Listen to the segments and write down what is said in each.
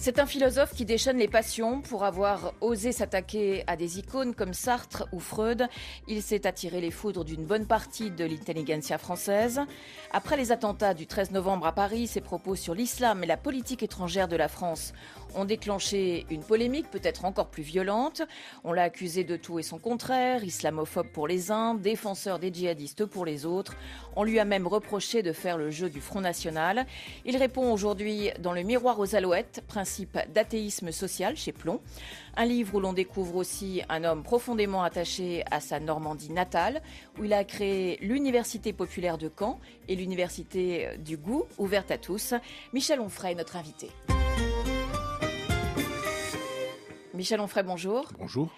C'est un philosophe qui déchaîne les passions pour avoir osé s'attaquer à des icônes comme Sartre ou Freud. Il s'est attiré les foudres d'une bonne partie de l'intelligentsia française. Après les attentats du 13 novembre à Paris, ses propos sur l'islam et la politique étrangère de la France ont déclenché une polémique peut-être encore plus violente. On l'a accusé de tout et son contraire, islamophobe pour les uns, défenseur des djihadistes pour les autres. On lui a même reproché de faire le jeu du Front National. Il répond aujourd'hui dans Le Miroir aux Alouettes, principe d'athéisme social chez Plon. Un livre où l'on découvre aussi un homme profondément attaché à sa Normandie natale, où il a créé l'Université populaire de Caen et l'Université du goût, ouverte à tous. Michel Onfray est notre invité. Michel Onfray, bonjour. Bonjour.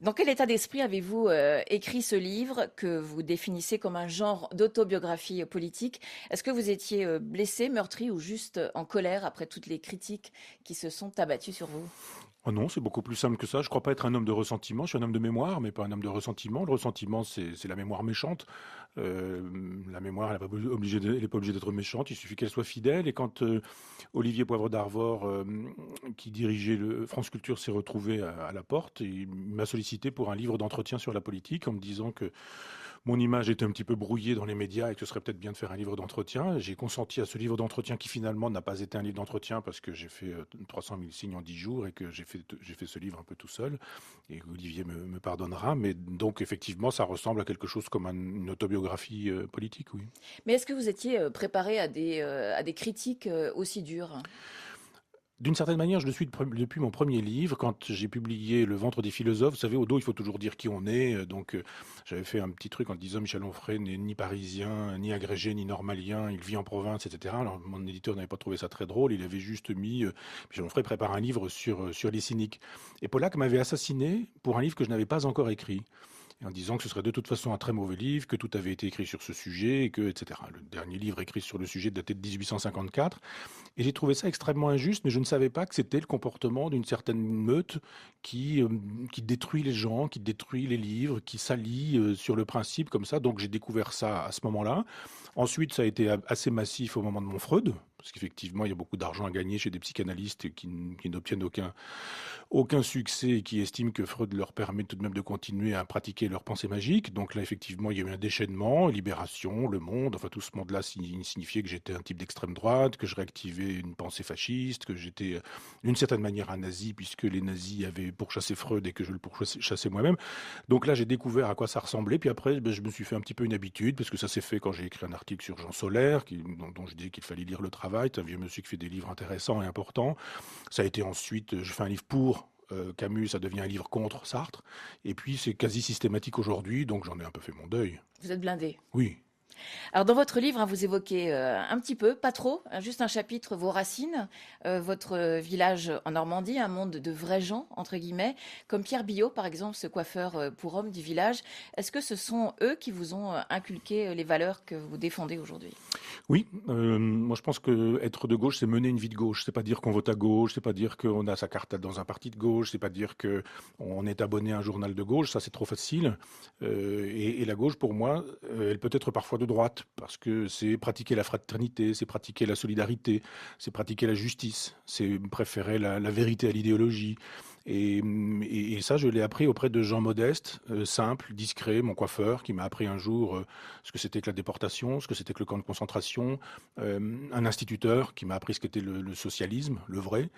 Dans quel état d'esprit avez-vous écrit ce livre que vous définissez comme un genre d'autobiographie politique? Est-ce que vous étiez blessé, meurtri ou juste en colère après toutes les critiques qui se sont abattues sur vous? Oh non, c'est beaucoup plus simple que ça. Je crois pas être un homme de ressentiment. Je suis un homme de mémoire, mais pas un homme de ressentiment. Le ressentiment, c'est la mémoire méchante. La mémoire, elle n'est pas obligée d'être méchante. Il suffit qu'elle soit fidèle. Et quand Olivier Poivre d'Arvor, qui dirigeait France Culture, s'est retrouvé à la porte, il m'a sollicité pour un livre d'entretien sur la politique en me disant que mon image était un petit peu brouillée dans les médias et que ce serait peut-être bien de faire un livre d'entretien. J'ai consenti à ce livre d'entretien qui finalement n'a pas été un livre d'entretien parce que j'ai fait 300 000 signes en 10 jours et que j'ai fait ce livre un peu tout seul. Et Olivier me pardonnera. Mais donc effectivement, ça ressemble à quelque chose comme une autobiographie politique, oui. Mais est-ce que vous étiez préparé à des critiques aussi dures ? D'une certaine manière, je le suis depuis mon premier livre. Quand j'ai publié Le ventre des philosophes, vous savez, au dos, il faut toujours dire qui on est. Donc, j'avais fait un petit truc en disant Michel Onfray n'est ni parisien, ni agrégé, ni normalien. Il vit en province, etc. Alors, mon éditeur n'avait pas trouvé ça très drôle. Il avait juste mis Michel Onfray prépare un livre sur les cyniques. Et Pollack m'avait assassiné pour un livre que je n'avais pas encore écrit. Et en disant que ce serait de toute façon un très mauvais livre, que tout avait été écrit sur ce sujet, et que, etc. Le dernier livre écrit sur le sujet datait de 1854. Et j'ai trouvé ça extrêmement injuste, mais je ne savais pas que c'était le comportement d'une certaine meute qui détruit les gens, qui détruit les livres, qui s'allie sur le principe comme ça. Donc j'ai découvert ça à ce moment-là. Ensuite, ça a été assez massif au moment de mon Freud, parce qu'effectivement, il y a beaucoup d'argent à gagner chez des psychanalystes qui n'obtiennent aucun succès et qui estiment que Freud leur permet tout de même de continuer à pratiquer leur pensée magique. Donc là, effectivement, il y a eu un déchaînement, Libération, Le Monde, enfin tout ce monde-là signifiait que j'étais un type d'extrême droite, que je réactivais une pensée fasciste, que j'étais d'une certaine manière un nazi puisque les nazis avaient pourchassé Freud et que je le pourchassais moi-même. Donc là, j'ai découvert à quoi ça ressemblait. Puis après, je me suis fait un petit peu une habitude parce que ça s'est fait quand j'ai écrit un article sur Jean Solaire, dont je disais qu'il fallait lire Le Travail. C'est un vieux monsieur qui fait des livres intéressants et importants. Ça a été ensuite, je fais un livre pour Camus, ça devient un livre contre Sartre. Et puis c'est quasi systématique aujourd'hui, donc j'en ai un peu fait mon deuil. Vous êtes blindé. Oui. Alors dans votre livre, vous évoquez un petit peu, pas trop, juste un chapitre, vos racines, votre village en Normandie, un monde de vrais gens, entre guillemets, comme Pierre Billot, par exemple, ce coiffeur pour hommes du village. Est-ce que ce sont eux qui vous ont inculqué les valeurs que vous défendez aujourd'hui ? Oui, moi je pense que être de gauche, c'est mener une vie de gauche. C'est pas dire qu'on vote à gauche, c'est pas dire qu'on a sa carte dans un parti de gauche, c'est pas dire que on est abonné à un journal de gauche. Ça, c'est trop facile. Et la gauche, pour moi, elle peut être parfois de droite parce que c'est pratiquer la fraternité, c'est pratiquer la solidarité, c'est pratiquer la justice, c'est préférer la vérité à l'idéologie. Et ça, je l'ai appris auprès de gens modestes, simples, discrets, mon coiffeur, qui m'a appris un jour ce que c'était que la déportation, ce que c'était que le camp de concentration, un instituteur qui m'a appris ce qu'était le socialisme, le vrai,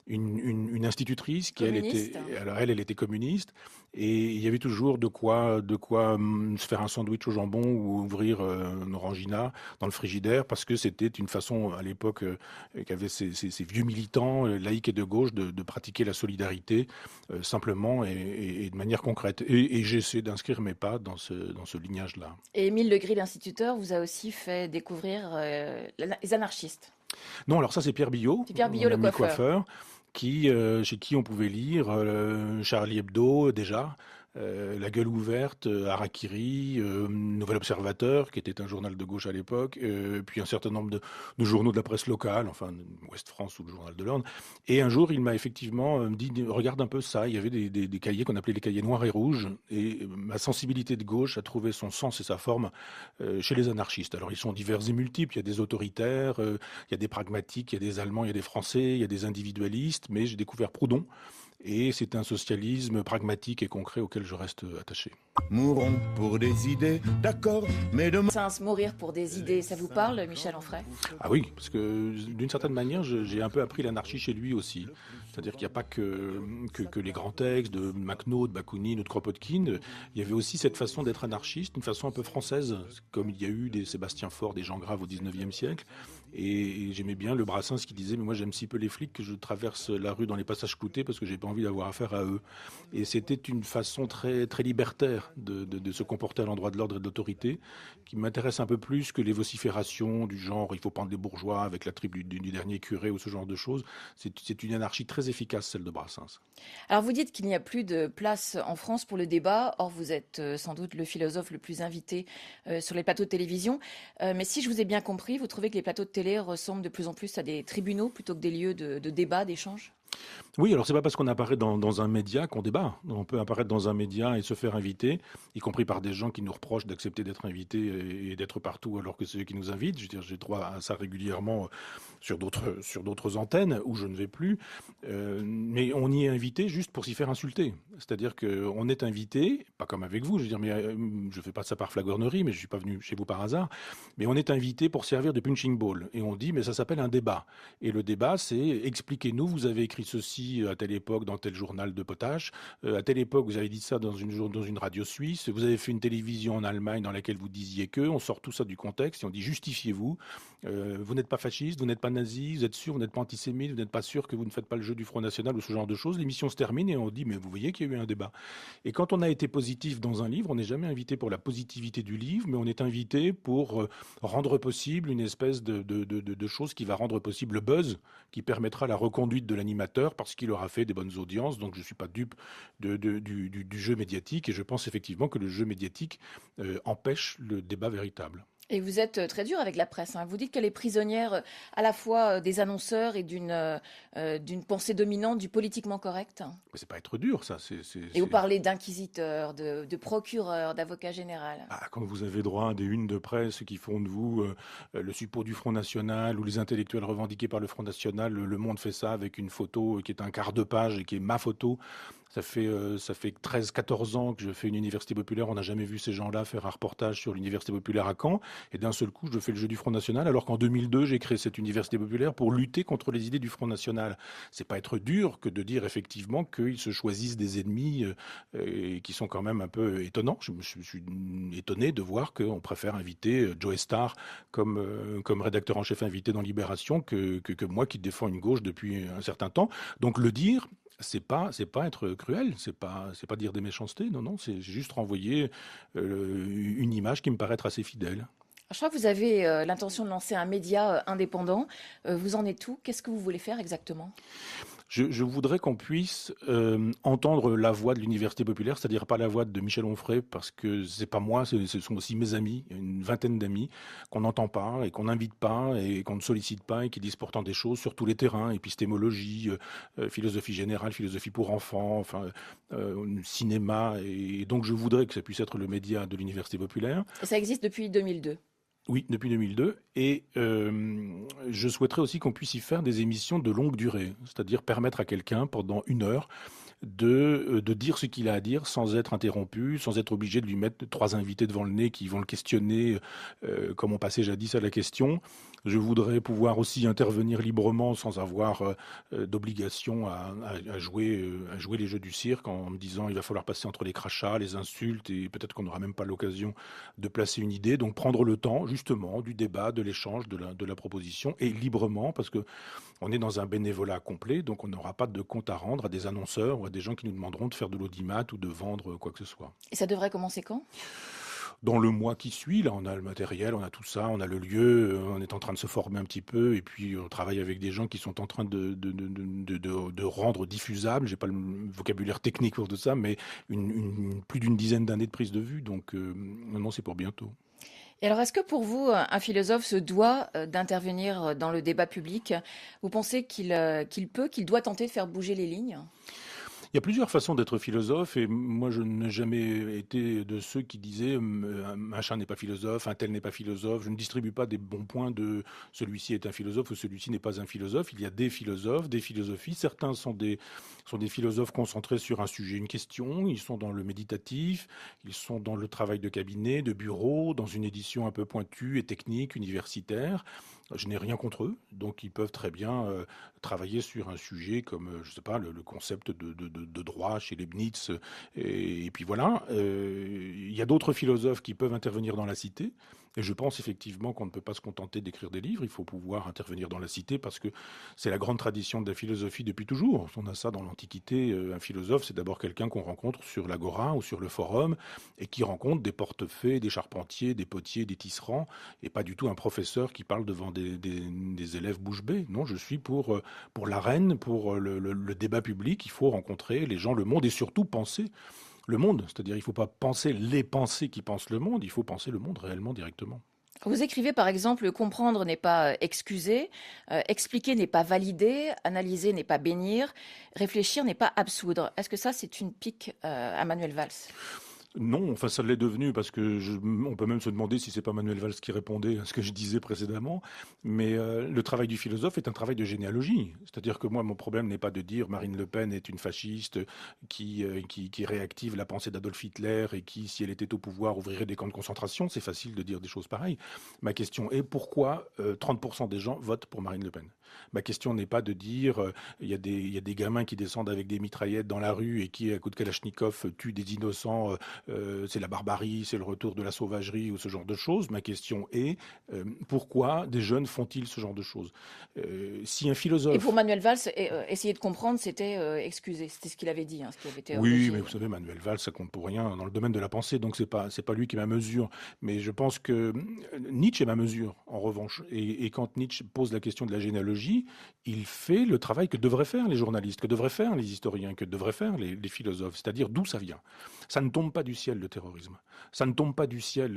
une institutrice qui Communiste. elle était communiste, et il y avait toujours de quoi se faire un sandwich au jambon ou ouvrir une orangina dans le frigidaire, parce que c'était une façon à l'époque qu'avaient ces vieux militants laïcs et de gauche de pratiquer la solidarité simplement et de manière concrète. Et j'essaie d'inscrire mes pas dans ce lignage-là. Et Émile Legris, l'instituteur, vous a aussi fait découvrir les anarchistes. Non, alors ça c'est Pierre Billot, C'est Pierre Billot, le coiffeur. chez qui on pouvait lire Charlie Hebdo déjà, La Gueule ouverte, Harakiri, Nouvel Observateur, qui était un journal de gauche à l'époque, puis un certain nombre de journaux de la presse locale, enfin Ouest France ou le Journal de l'Orne. Et un jour, il m'a effectivement dit, regarde un peu ça, il y avait des cahiers qu'on appelait les cahiers noirs et rouges, et ma sensibilité de gauche a trouvé son sens et sa forme chez les anarchistes. Alors ils sont divers et multiples, il y a des autoritaires, il y a des pragmatiques, il y a des Allemands, il y a des Français, il y a des individualistes, mais j'ai découvert Proudhon, et c'est un socialisme pragmatique et concret auquel je reste attaché. Mourons pour des idées, d'accord, mais demain... Mourir pour des idées, ça vous parle, Michel Onfray? Ah oui, parce que d'une certaine manière, j'ai un peu appris l'anarchie chez lui aussi. C'est-à-dire qu'il n'y a pas que les grands textes de Makhno, de Bakounine ou de Kropotkin. Il y avait aussi cette façon d'être anarchiste, une façon un peu française, comme il y a eu des Sébastien Faure, des Jean Grave au XIXe siècle. Et j'aimais bien le Brassens qui disait « Mais moi j'aime si peu les flics que je traverse la rue dans les passages cloutés parce que j'ai pas envie d'avoir affaire à eux. » Et c'était une façon très, très libertaire de se comporter à l'endroit de l'ordre et de l'autorité, qui m'intéresse un peu plus que les vociférations du genre « Il faut prendre les bourgeois avec la tribu du dernier curé » ou ce genre de choses. C'est une anarchie très efficace, celle de Brassens. Alors vous dites qu'il n'y a plus de place en France pour le débat. Or, vous êtes sans doute le philosophe le plus invité sur les plateaux de télévision. Mais si je vous ai bien compris, vous trouvez que les plateaux de télé ressemblent de plus en plus à des tribunaux plutôt que des lieux de débat, d'échange? Oui, alors c'est pas parce qu'on apparaît dans un média qu'on débat. On peut apparaître dans un média et se faire inviter, y compris par des gens qui nous reprochent d'accepter d'être invités et d'être partout alors que c'est eux qui nous invitent. Je veux dire, j'ai droit à ça régulièrement sur d'autres antennes où je ne vais plus. Mais on y est invité juste pour s'y faire insulter. C'est-à-dire qu'on est invité, pas comme avec vous, je veux dire, mais je fais pas ça par flagornerie, mais je suis pas venu chez vous par hasard. Mais on est invité pour servir de punching ball. Et on dit, mais ça s'appelle un débat. Et le débat, c'est expliquez-nous, vous avez écrit ceci à telle époque dans tel journal de potache, à telle époque vous avez dit ça dans une radio suisse, vous avez fait une télévision en Allemagne dans laquelle vous disiez que, on sort tout ça du contexte et on dit justifiez-vous, vous n'êtes pas fasciste, vous n'êtes pas nazi, vous êtes sûr, vous n'êtes pas antisémite, vous n'êtes pas sûr que vous ne faites pas le jeu du Front National ou ce genre de choses. L'émission se termine et on dit mais vous voyez qu'il y a eu un débat. Et quand on a été positif dans un livre, on n'est jamais invité pour la positivité du livre, mais on est invité pour rendre possible une espèce de chose qui va rendre possible le buzz, qui permettra la reconduite de l'animateur parce qu'il aura fait des bonnes audiences. Donc je ne suis pas dupe du jeu médiatique et je pense effectivement que le jeu médiatique empêche le débat véritable. Et vous êtes très dur avec la presse, hein. Vous dites qu'elle est prisonnière à la fois des annonceurs et d'une pensée dominante du politiquement correct. Mais c'est pas être dur, ça. Et vous parlez d'inquisiteurs, de procureurs, d'avocats généraux. Ah, quand vous avez droit à des unes de presse qui font de vous le suppôt du Front National ou les intellectuels revendiqués par le Front National, Le Monde fait ça avec une photo qui est un quart de page et qui est ma photo. Ça fait 13-14 ans que je fais une université populaire. On n'a jamais vu ces gens-là faire un reportage sur l'université populaire à Caen. Et d'un seul coup, je fais le jeu du Front National, alors qu'en 2002, j'ai créé cette université populaire pour lutter contre les idées du Front National. C'est pas être dur que de dire effectivement qu'ils se choisissent des ennemis qui sont quand même un peu étonnants. Je suis étonné de voir qu'on préfère inviter Joe Starr comme rédacteur en chef invité dans Libération que moi qui défends une gauche depuis un certain temps. Donc le dire, c'est pas être cruel, c'est pas dire des méchancetés, non, c'est juste renvoyer une image qui me paraît être assez fidèle. Je crois que vous avez l'intention de lancer un média indépendant. Vous en êtes où? Qu'est-ce que vous voulez faire exactement? Je voudrais qu'on puisse entendre la voix de l'université populaire, c'est-à-dire pas la voix de Michel Onfray, parce que c'est pas moi, ce sont aussi mes amis, une vingtaine d'amis, qu'on n'entend pas et qu'on n'invite pas et qu'on ne sollicite pas et qui disent pourtant des choses sur tous les terrains, épistémologie, philosophie générale, philosophie pour enfants, enfin cinéma. Et donc je voudrais que ça puisse être le média de l'université populaire. Et ça existe depuis 2002. Oui, depuis 2002. Et je souhaiterais aussi qu'on puisse y faire des émissions de longue durée, c'est-à-dire permettre à quelqu'un pendant 1 heure de dire ce qu'il a à dire sans être interrompu, sans être obligé de lui mettre 3 invités devant le nez qui vont le questionner comme on passait jadis à la question. Je voudrais pouvoir aussi intervenir librement sans avoir d'obligation à jouer les jeux du cirque en me disant il va falloir passer entre les crachats, les insultes et peut-être qu'on n'aura même pas l'occasion de placer une idée. Donc prendre le temps justement du débat, de l'échange, de la proposition et librement parce que on est dans un bénévolat complet, donc on n'aura pas de compte à rendre à des annonceurs ou à des gens qui nous demanderont de faire de l'audimat ou de vendre quoi que ce soit. Et ça devrait commencer quand ? dans le mois qui suit. Là, on a le matériel, on a tout ça, on a le lieu, on est en train de se former un petit peu, et puis on travaille avec des gens qui sont en train de rendre diffusable. J'ai pas le vocabulaire technique pour tout ça, mais plus d'une dizaine d'années de prise de vue. Donc, non, c'est pour bientôt. Et alors, est-ce que pour vous, un philosophe se doit d'intervenir dans le débat public? Vous pensez qu'il doit tenter de faire bouger les lignes? Il y a plusieurs façons d'être philosophe et moi je n'ai jamais été de ceux qui disaient un machin n'est pas philosophe, un tel n'est pas philosophe. Je ne distribue pas des bons points de celui-ci est un philosophe ou celui-ci n'est pas un philosophe. Il y a des philosophes, des philosophies. Certains sont des philosophes concentrés sur un sujet, une question. Ils sont dans le méditatif, ils sont dans le travail de cabinet, de bureau, dans une édition un peu pointue et technique, universitaire. Je n'ai rien contre eux, donc ils peuvent très bien travailler sur un sujet comme, je sais pas, le concept de droit chez Leibniz. Et puis voilà, il y a d'autres philosophes qui peuvent intervenir dans la cité. Et je pense effectivement qu'on ne peut pas se contenter d'écrire des livres, il faut pouvoir intervenir dans la cité parce que c'est la grande tradition de la philosophie depuis toujours. On a ça dans l'Antiquité, un philosophe c'est d'abord quelqu'un qu'on rencontre sur l'agora ou sur le forum et qui rencontre des portefaix, des charpentiers, des potiers, des tisserands et pas du tout un professeur qui parle devant des élèves bouche bée. Non, je suis pour l'arène, pour le débat public, il faut rencontrer les gens, le monde et surtout penser le monde. C'est-à-dire il ne faut pas penser les pensées qui pensent le monde, il faut penser le monde réellement directement. Vous écrivez par exemple, comprendre n'est pas excuser, expliquer n'est pas valider, analyser n'est pas bénir, réfléchir n'est pas absoudre. Est-ce que ça, c'est une pique à Manuel Valls? Non, enfin ça l'est devenu parce que on peut même se demander si c'est pas Manuel Valls qui répondait à ce que je disais précédemment. Mais le travail du philosophe est un travail de généalogie. C'est-à-dire que moi, mon problème n'est pas de dire Marine Le Pen est une fasciste qui réactive la pensée d'Adolf Hitler et qui, si elle était au pouvoir, ouvrirait des camps de concentration. C'est facile de dire des choses pareilles. Ma question est pourquoi 30% des gens votent pour Marine Le Pen? Ma question n'est pas de dire il y a des gamins qui descendent avec des mitraillettes dans la rue et qui, à coup de Kalachnikov, tuent des innocents. C'est la barbarie, c'est le retour de la sauvagerie ou ce genre de choses. Ma question est pourquoi des jeunes font-ils ce genre de choses? Si un philosophe... Et pour Manuel Valls, essayer de comprendre, c'était excuser. C'était ce qu'il avait dit, ce qui avait été Oui, rejeté. mais vous savez, Manuel Valls, ça compte pour rien dans le domaine de la pensée, donc c'est pas lui qui est ma mesure. Mais je pense que Nietzsche est ma mesure, en revanche. Et quand Nietzsche pose la question de la généalogie, il fait le travail que devraient faire les journalistes, que devraient faire les historiens, que devraient faire les philosophes, c'est-à-dire d'où ça vient. Ça ne tombe pas du ciel, le terrorisme. Ça ne tombe pas du ciel,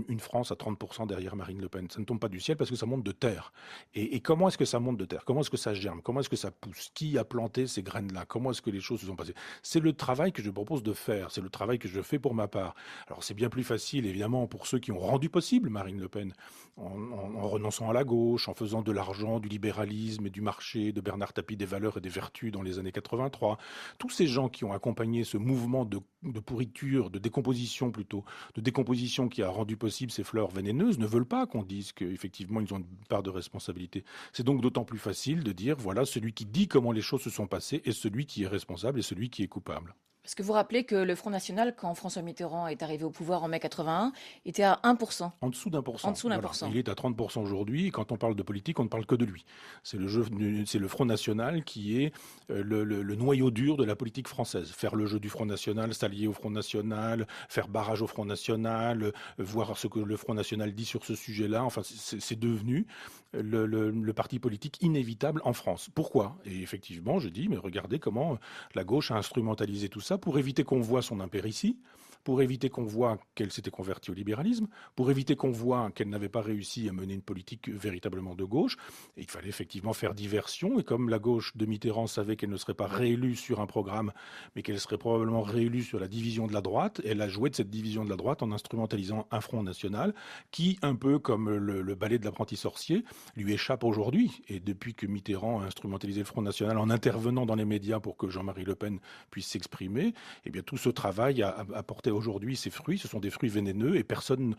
une France à 30% derrière Marine Le Pen. Ça ne tombe pas du ciel parce que ça monte de terre. Et comment est-ce que ça monte de terre? Comment est-ce que ça germe? Comment est-ce que ça pousse? Qui a planté ces graines-là? Comment est-ce que les choses se sont passées? C'est le travail que je propose de faire. C'est le travail que je fais pour ma part. Alors c'est bien plus facile, évidemment, pour ceux qui ont rendu possible Marine Le Pen, en renonçant à la gauche, en faisant de l'argent, du libéralisme et du marché, de Bernard Tapie des valeurs et des vertus dans les années 83. Tous ces gens qui ont accompagné ce mouvement de pourriture, de décomposition plutôt, de décomposition qui a rendu possible ces fleurs vénéneuses, ne veulent pas qu'on dise qu'effectivement ils ont une part de responsabilité. C'est donc d'autant plus facile de dire, voilà, celui qui dit comment les choses se sont passées est celui qui est responsable et celui qui est coupable. Parce que vous rappelez que le Front National, quand François Mitterrand est arrivé au pouvoir en mai 81, était à 1%. En dessous d'1%. En dessous d'1%. Voilà. Il est à 30% aujourd'hui. Et quand on parle de politique, on ne parle que de lui. C'est le Front National qui est le noyau dur de la politique française. Faire le jeu du Front National, s'allier au Front National, faire barrage au Front National, voir ce que le Front National dit sur ce sujet-là. Enfin, c'est devenu le parti politique inévitable en France. Pourquoi? Et effectivement, je dis, mais regardez comment la gauche a instrumentalisé tout ça pour éviter qu'on voit son impéritie, pour éviter qu'on voit qu'elle s'était convertie au libéralisme, pour éviter qu'on voit qu'elle n'avait pas réussi à mener une politique véritablement de gauche. Et il fallait effectivement faire diversion. Et comme la gauche de Mitterrand savait qu'elle ne serait pas réélue sur un programme, mais qu'elle serait probablement réélue sur la division de la droite, elle a joué de cette division de la droite en instrumentalisant un Front National qui, un peu comme le ballet de l'apprenti sorcier, lui échappe aujourd'hui. Et depuis que Mitterrand a instrumentalisé le Front National en intervenant dans les médias pour que Jean-Marie Le Pen puisse s'exprimer, eh bien tout ce travail a porté aujourd'hui ses fruits. Ce sont des fruits vénéneux et personne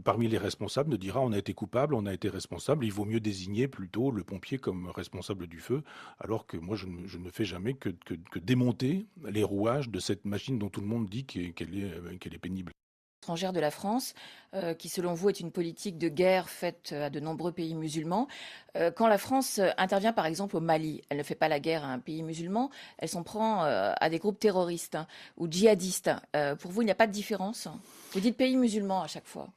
parmi les responsables ne dira on a été coupable, on a été responsable. Il vaut mieux désigner plutôt le pompier comme responsable du feu, alors que moi je ne fais jamais que démonter les rouages de cette machine dont tout le monde dit qu'elle est pénible. étrangère de la France, qui selon vous est une politique de guerre faite à de nombreux pays musulmans. Quand la France intervient par exemple au Mali, elle ne fait pas la guerre à un pays musulman, elle s'en prend à des groupes terroristes ou djihadistes. Pour vous, il n'y a pas de différence? Vous dites pays musulman à chaque fois.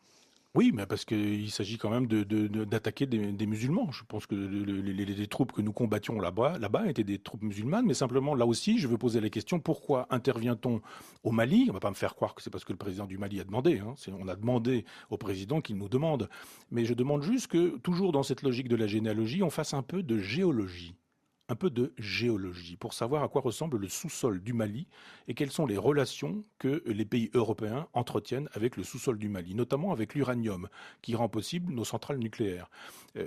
Oui, mais parce qu'il s'agit quand même d'attaquer des musulmans. Je pense que les troupes que nous combattions là-bas étaient des troupes musulmanes, mais simplement, là aussi, je veux poser la question, pourquoi intervient-on au Mali? On ne va pas me faire croire que c'est parce que le président du Mali a demandé. Hein. On a demandé au président qu'il nous demande. Mais je demande juste que, toujours dans cette logique de la généalogie, on fasse un peu de géologie. Un peu de géologie pour savoir à quoi ressemble le sous-sol du Mali et quelles sont les relations que les pays européens entretiennent avec le sous-sol du Mali, notamment avec l'uranium qui rend possible nos centrales nucléaires.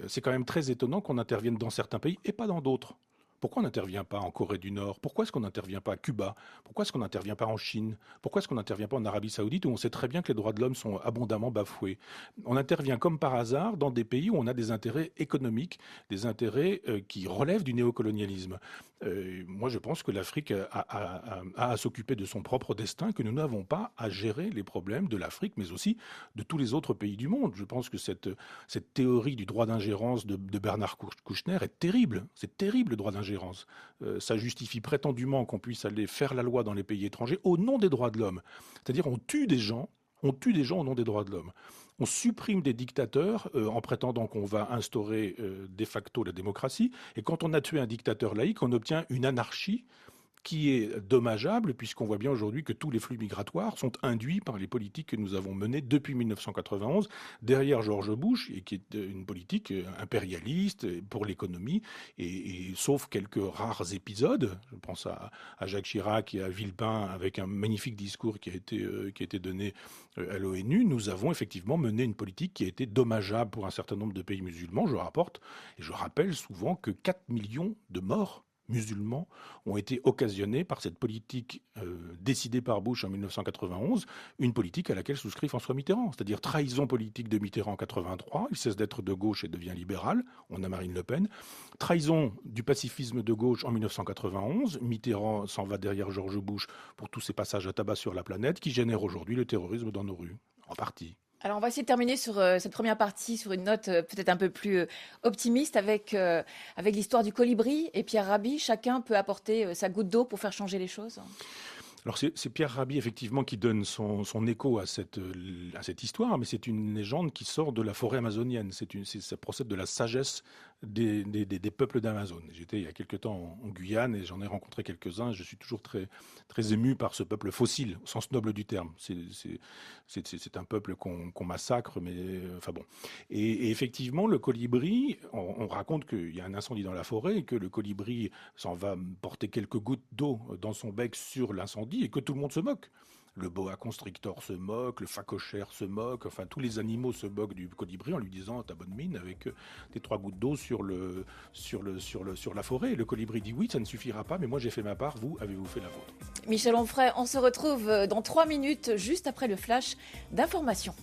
C'est quand même très étonnant qu'on intervienne dans certains pays et pas dans d'autres. Pourquoi on n'intervient pas en Corée du Nord? Pourquoi est-ce qu'on n'intervient pas à Cuba? Pourquoi est-ce qu'on n'intervient pas en Chine? Pourquoi est-ce qu'on n'intervient pas en Arabie Saoudite où on sait très bien que les droits de l'homme sont abondamment bafoués? On intervient comme par hasard dans des pays où on a des intérêts économiques, des intérêts qui relèvent du néocolonialisme. Moi, je pense que l'Afrique a à s'occuper de son propre destin, que nous n'avons pas à gérer les problèmes de l'Afrique, mais aussi de tous les autres pays du monde. Je pense que cette théorie du droit d'ingérence de Bernard Kouchner est terrible. C'est terrible, le droit d'ingérence. Ça justifie prétendument qu'on puisse aller faire la loi dans les pays étrangers au nom des droits de l'homme. C'est-à-dire on tue des gens au nom des droits de l'homme. On supprime des dictateurs en prétendant qu'on va instaurer de facto la démocratie. Et quand on a tué un dictateur laïque, on obtient une anarchie qui est dommageable, puisqu'on voit bien aujourd'hui que tous les flux migratoires sont induits par les politiques que nous avons menées depuis 1991, derrière George Bush, et qui est une politique impérialiste pour l'économie, et sauf quelques rares épisodes, je pense à Jacques Chirac et à Villepin, avec un magnifique discours qui a été donné à l'ONU, nous avons effectivement mené une politique qui a été dommageable pour un certain nombre de pays musulmans. Je rappelle souvent que 4 millions de morts musulmans ont été occasionnés par cette politique décidée par Bush en 1991, une politique à laquelle souscrit François Mitterrand, c'est-à-dire trahison politique de Mitterrand en 83, il cesse d'être de gauche et devient libéral, on a Marine Le Pen, trahison du pacifisme de gauche en 1991, Mitterrand s'en va derrière George Bush pour tous ses passages à tabac sur la planète qui génèrent aujourd'hui le terrorisme dans nos rues, en partie. Alors, on va essayer de terminer sur cette première partie sur une note peut-être un peu plus optimiste avec l'histoire du colibri et Pierre Rabhi. Chacun peut apporter sa goutte d'eau pour faire changer les choses. Alors c'est Pierre Rabhi effectivement qui donne son écho à cette histoire, mais c'est une légende qui sort de la forêt amazonienne. Ça procède de la sagesse des peuples d'Amazon. J'étais il y a quelque temps en Guyane et j'en ai rencontré quelques-uns. Je suis toujours très, très ému par ce peuple fossile, au sens noble du terme. C'est un peuple qu'on massacre, mais enfin bon. Et effectivement, le colibri, on raconte qu'il y a un incendie dans la forêt et que le colibri s'en va porter quelques gouttes d'eau dans son bec sur l'incendie et que tout le monde se moque. Le boa constrictor se moque, le phacochère se moque, enfin tous les animaux se moquent du colibri en lui disant t'as bonne mine avec tes 3 gouttes d'eau sur la forêt. Et le colibri dit oui, ça ne suffira pas, mais moi j'ai fait ma part, vous avez-vous fait la vôtre? Michel Onfray, on se retrouve dans 3 minutes, juste après le flash d'information.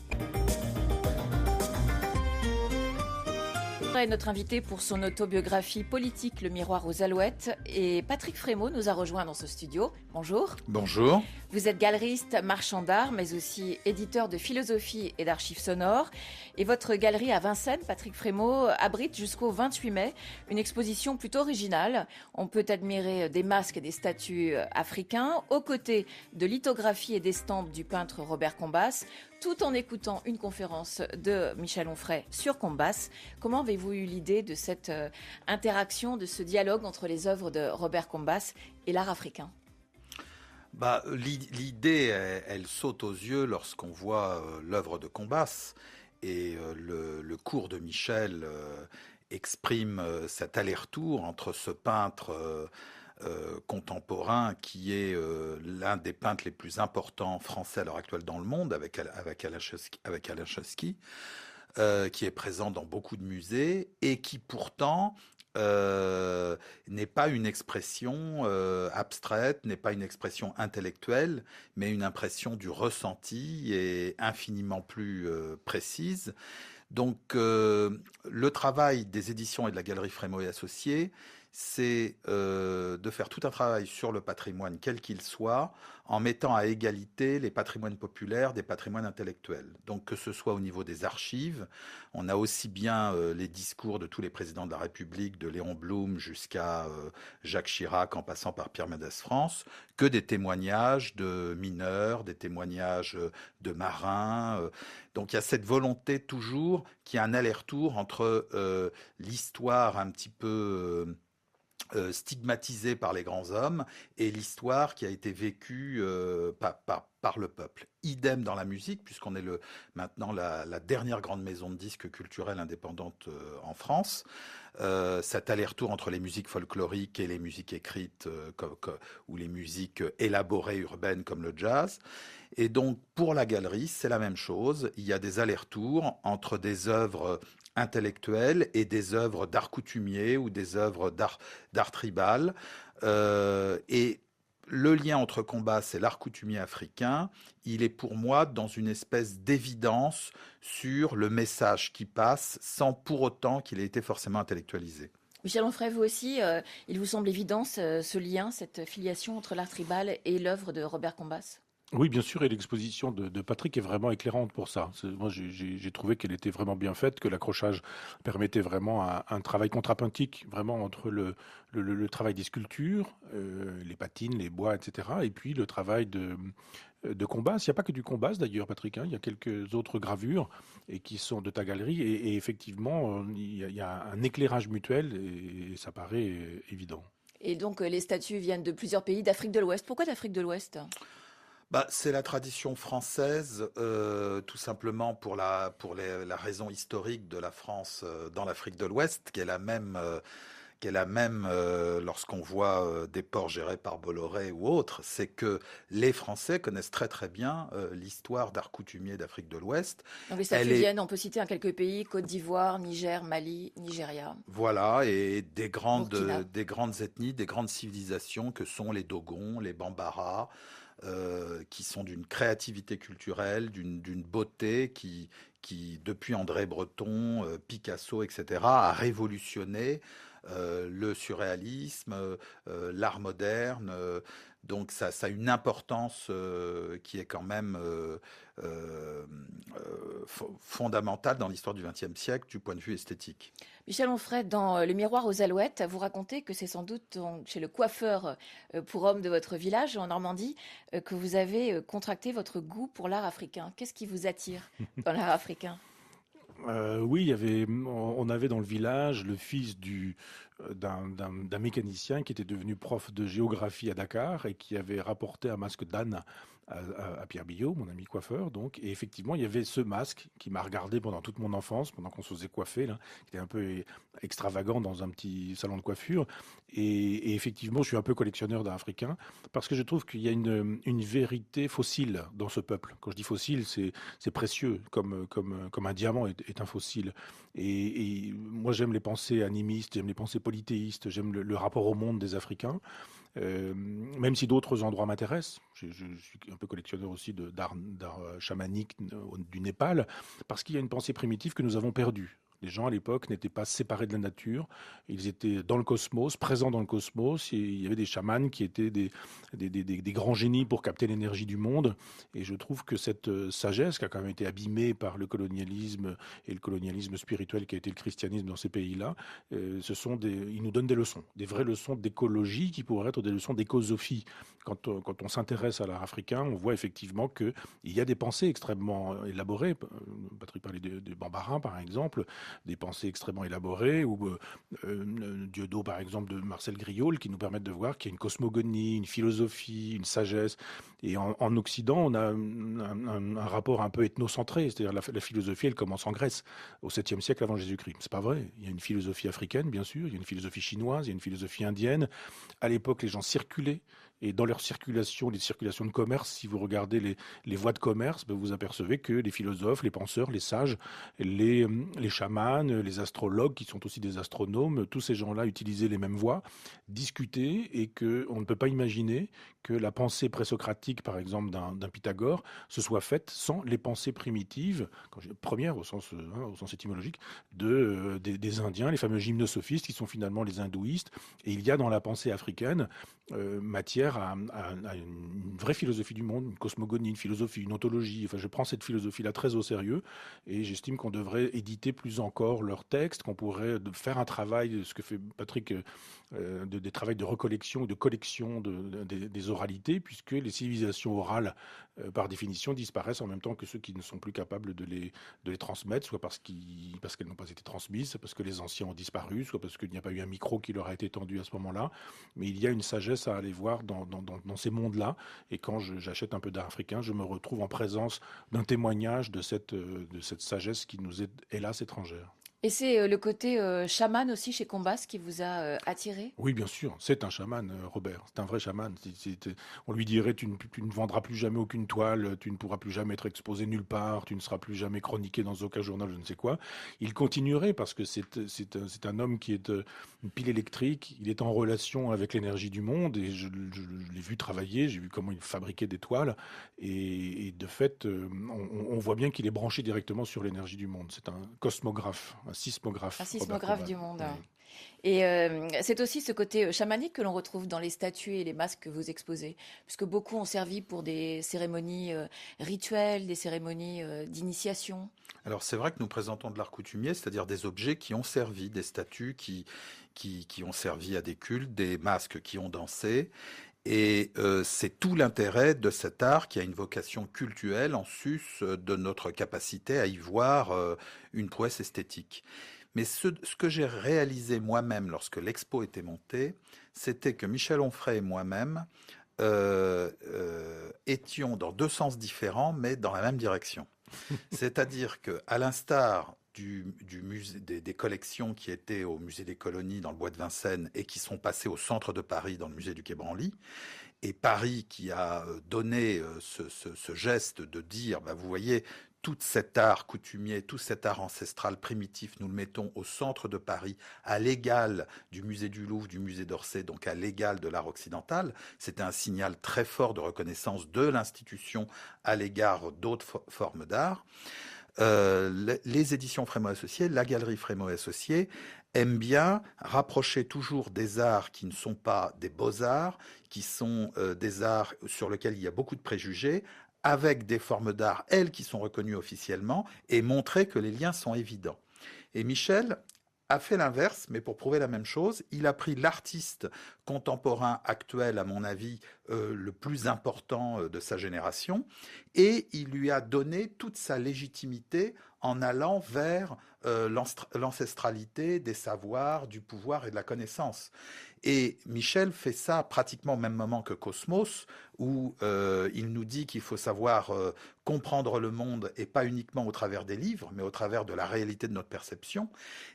Est notre invité pour son autobiographie politique Le miroir aux alouettes et Patrick Frémaux nous a rejoint dans ce studio. Bonjour. Bonjour. Vous êtes galeriste, marchand d'art, mais aussi éditeur de philosophie et d'archives sonores. Et votre galerie à Vincennes, Patrick Frémaux, abrite jusqu'au 28 mai une exposition plutôt originale. On peut admirer des masques et des statues africains, aux côtés de lithographies et d'estampes du peintre Robert Combas, tout en écoutant une conférence de Michel Onfray sur Combas. Comment avez-vous eu l'idée de cette interaction, de ce dialogue entre les œuvres de Robert Combas et l'art africain? L'idée, elle saute aux yeux lorsqu'on voit l'œuvre de Combas et le cours de Michel exprime cet aller-retour entre ce peintre contemporain qui est l'un des peintres les plus importants français à l'heure actuelle dans le monde avec Alain Chesky, qui est présent dans beaucoup de musées et qui pourtant n'est pas une expression abstraite, n'est pas une expression intellectuelle, mais une impression du ressenti et infiniment plus précise. Donc le travail des éditions et de la Galerie Frémaux et Associés, c'est de faire tout un travail sur le patrimoine, quel qu'il soit, en mettant à égalité les patrimoines populaires des patrimoines intellectuels. Donc que ce soit au niveau des archives, on a aussi bien les discours de tous les présidents de la République, de Léon Blum jusqu'à Jacques Chirac en passant par Pierre Mendès France, que des témoignages de mineurs, des témoignages de marins. Donc il y a cette volonté toujours qu'il y a un aller-retour entre l'histoire un petit peu stigmatisée par les grands hommes et l'histoire qui a été vécue par le peuple. Idem dans la musique, puisqu'on est maintenant la dernière grande maison de disques culturelle indépendante en France. Cet aller-retour entre les musiques folkloriques et les musiques écrites ou les musiques élaborées urbaines comme le jazz. Et donc, pour la galerie, c'est la même chose. Il y a des allers-retours entre des œuvres intellectuelles et des œuvres d'art coutumier ou des œuvres d'art tribal. Et le lien entre Combas et l'art coutumier africain, il est pour moi dans une espèce d'évidence sur le message qui passe sans pour autant qu'il ait été forcément intellectualisé. Michel Onfray, vous aussi, il vous semble évident ce lien, cette filiation entre l'art tribal et l'œuvre de Robert Combas? Oui, bien sûr, et l'exposition de Patrick est vraiment éclairante pour ça. Moi, j'ai trouvé qu'elle était vraiment bien faite, que l'accrochage permettait vraiment un travail contrapuntique, vraiment entre le travail des sculptures, les patines, les bois, etc., et puis le travail de Combas. Il n'y a pas que du Combas d'ailleurs, Patrick, hein, il y a quelques autres gravures et qui sont de ta galerie, et effectivement, il y a un éclairage mutuel, et ça paraît évident. Et donc, les statues viennent de plusieurs pays d'Afrique de l'Ouest. Pourquoi d'Afrique de l'Ouest? C'est la tradition française, tout simplement pour la raison historique de la France dans l'Afrique de l'Ouest, qui est la même, lorsqu'on voit des ports gérés par Bolloré ou autres. C'est que les Français connaissent très très bien l'histoire d'art coutumier d'Afrique de l'Ouest. Donc les statues viennent, on peut citer quelques pays, Côte d'Ivoire, Niger, Mali, Nigeria. Voilà, et des grandes ethnies, des grandes civilisations que sont les Dogons, les Bambara, qui sont d'une créativité culturelle, d'une beauté qui, depuis André Breton, Picasso, etc., a révolutionné le surréalisme, l'art moderne. Donc ça a une importance qui est quand même fondamentale dans l'histoire du XXe siècle du point de vue esthétique. Michel Onfray, dans Le Miroir aux Alouettes, vous racontez que c'est sans doute chez le coiffeur pour hommes de votre village en Normandie que vous avez contracté votre goût pour l'art africain. Qu'est-ce qui vous attire dans l'art africain? Oui, on avait dans le village le fils d'un mécanicien qui était devenu prof de géographie à Dakar et qui avait rapporté un masque d'âne à Pierre Billot, mon ami coiffeur. Donc, et effectivement, il y avait ce masque qui m'a regardé pendant toute mon enfance, pendant qu'on se faisait coiffer, là, qui était un peu extravagant dans un petit salon de coiffure. Et effectivement, je suis un peu collectionneur d'art africain parce que je trouve qu'il y a une vérité fossile dans ce peuple. Quand je dis fossile, c'est précieux, comme un diamant est un fossile. Et moi, j'aime les pensées animistes, j'aime les pensées polythéistes, j'aime le rapport au monde des Africains. Même si d'autres endroits m'intéressent, je suis un peu collectionneur aussi d'art chamanique du Népal, parce qu'il y a une pensée primitive que nous avons perdue. Les gens à l'époque n'étaient pas séparés de la nature, ils étaient dans le cosmos, présents dans le cosmos, et il y avait des chamans qui étaient des grands génies pour capter l'énergie du monde, et je trouve que cette sagesse qui a quand même été abîmée par le colonialisme et le colonialisme spirituel qui a été le christianisme dans ces pays-là, ils nous donnent des leçons, des vraies leçons d'écologie qui pourraient être des leçons d'écosophie. Quand on s'intéresse à l'art africain, on voit effectivement qu'il y a des pensées extrêmement élaborées. Patrick parlait des Bambara, par exemple, des pensées extrêmement élaborées, ou Dieudo, par exemple, de Marcel Griaule, qui nous permettent de voir qu'il y a une cosmogonie, une philosophie, une sagesse. Et en Occident, on a un rapport un peu ethnocentré, c'est-à-dire la philosophie, elle commence en Grèce, au 7e siècle avant Jésus-Christ. C'est pas vrai. Il y a une philosophie africaine, bien sûr, il y a une philosophie chinoise, il y a une philosophie indienne. À l'époque, les gens circulaient, Et dans leur circulation, les circulations de commerce, si vous regardez les voies de commerce, vous apercevez que les philosophes, les penseurs, les sages, les chamans, les astrologues, qui sont aussi des astronomes, tous ces gens-là utilisaient les mêmes voies, discutaient, et qu'on ne peut pas imaginer que la pensée présocratique, par exemple, d'un Pythagore, se soit faite sans les pensées primitives, premières au sens étymologique, des Indiens, les fameux gymnosophistes, qui sont finalement les hindouistes. Et il y a dans la pensée africaine matière à une vraie philosophie du monde, une cosmogonie, une philosophie, une ontologie. Enfin, je prends cette philosophie-là très au sérieux, et j'estime qu'on devrait éditer plus encore leurs textes, qu'on pourrait faire un travail, ce que fait Patrick, des travaux de recollection ou de collection des oralités, puisque les civilisations orales, par définition, disparaissent en même temps que ceux qui ne sont plus capables de les transmettre, soit parce qu'elles n'ont pas été transmises, soit parce que les anciens ont disparu, soit parce qu'il n'y a pas eu un micro qui leur a été tendu à ce moment-là. Mais il y a une sagesse à aller voir dans ces mondes-là. Et quand j'achète un peu d'art africain, je me retrouve en présence d'un témoignage de cette sagesse qui nous est, hélas, étrangère. Et c'est le côté chaman aussi chez Combas qui vous a attiré? Oui, bien sûr, c'est un chaman, Robert. C'est un vrai chaman. On lui dirait, tu ne vendras plus jamais aucune toile, tu ne pourras plus jamais être exposé nulle part, tu ne seras plus jamais chroniqué dans aucun journal, je ne sais quoi. Il continuerait parce que c'est un homme qui est une pile électrique. Il est en relation avec l'énergie du monde, et je l'ai vu travailler, j'ai vu comment il fabriquait des toiles. Et de fait, on voit bien qu'il est branché directement sur l'énergie du monde. C'est un cosmographe, un sismographe. Un sismographe du monde. Oui. Et c'est aussi ce côté chamanique que l'on retrouve dans les statues et les masques que vous exposez, puisque beaucoup ont servi pour des cérémonies rituelles, des cérémonies d'initiation. Alors c'est vrai que nous présentons de l'art coutumier, c'est-à-dire des objets qui ont servi, des statues qui ont servi à des cultes, des masques qui ont dansé. Et c'est tout l'intérêt de cet art qui a une vocation cultuelle en sus de notre capacité à y voir une prouesse esthétique. Mais ce que j'ai réalisé moi-même lorsque l'expo était montée, c'était que Michel Onfray et moi-même étions dans deux sens différents, mais dans la même direction. C'est-à-dire qu'à l'instar des collections qui étaient au musée des colonies dans le bois de Vincennes et qui sont passées au centre de Paris dans le musée du Quai Branly, et Paris qui a donné ce geste de dire, vous voyez, tout cet art coutumier, tout cet art ancestral primitif, nous le mettons au centre de Paris, à l'égal du musée du Louvre, du musée d'Orsay, donc à l'égal de l'art occidental. C'était un signal très fort de reconnaissance de l'institution à l'égard d'autres formes d'art. Les éditions Frémaux Associés, la galerie Frémaux Associés aiment bien rapprocher toujours des arts qui ne sont pas des beaux-arts, qui sont des arts sur lesquels il y a beaucoup de préjugés, avec des formes d'art, elles, qui sont reconnues officiellement, et montrer que les liens sont évidents. Et Michel a fait l'inverse, mais pour prouver la même chose, il a pris l'artiste contemporain actuel, à mon avis, le plus important de sa génération, et il lui a donné toute sa légitimité en allant vers l'ancestralité des savoirs, du pouvoir et de la connaissance. Et Michel fait ça pratiquement au même moment que Cosmos, où il nous dit qu'il faut savoir comprendre le monde, et pas uniquement au travers des livres, mais au travers de la réalité de notre perception.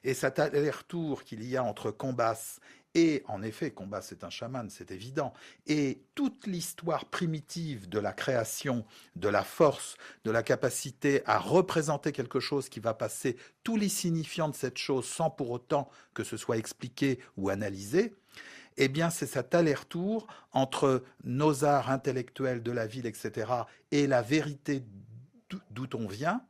Et cet aller-retour qu'il y a entre Combas et, en effet, Combas est un chaman, c'est évident, et toute l'histoire primitive de la création, de la force, de la capacité à représenter quelque chose qui va passer tous les signifiants de cette chose sans pour autant que ce soit expliqué ou analysé, eh bien, c'est cet aller-retour entre nos arts intellectuels de la ville, etc., et la vérité d'où on vient,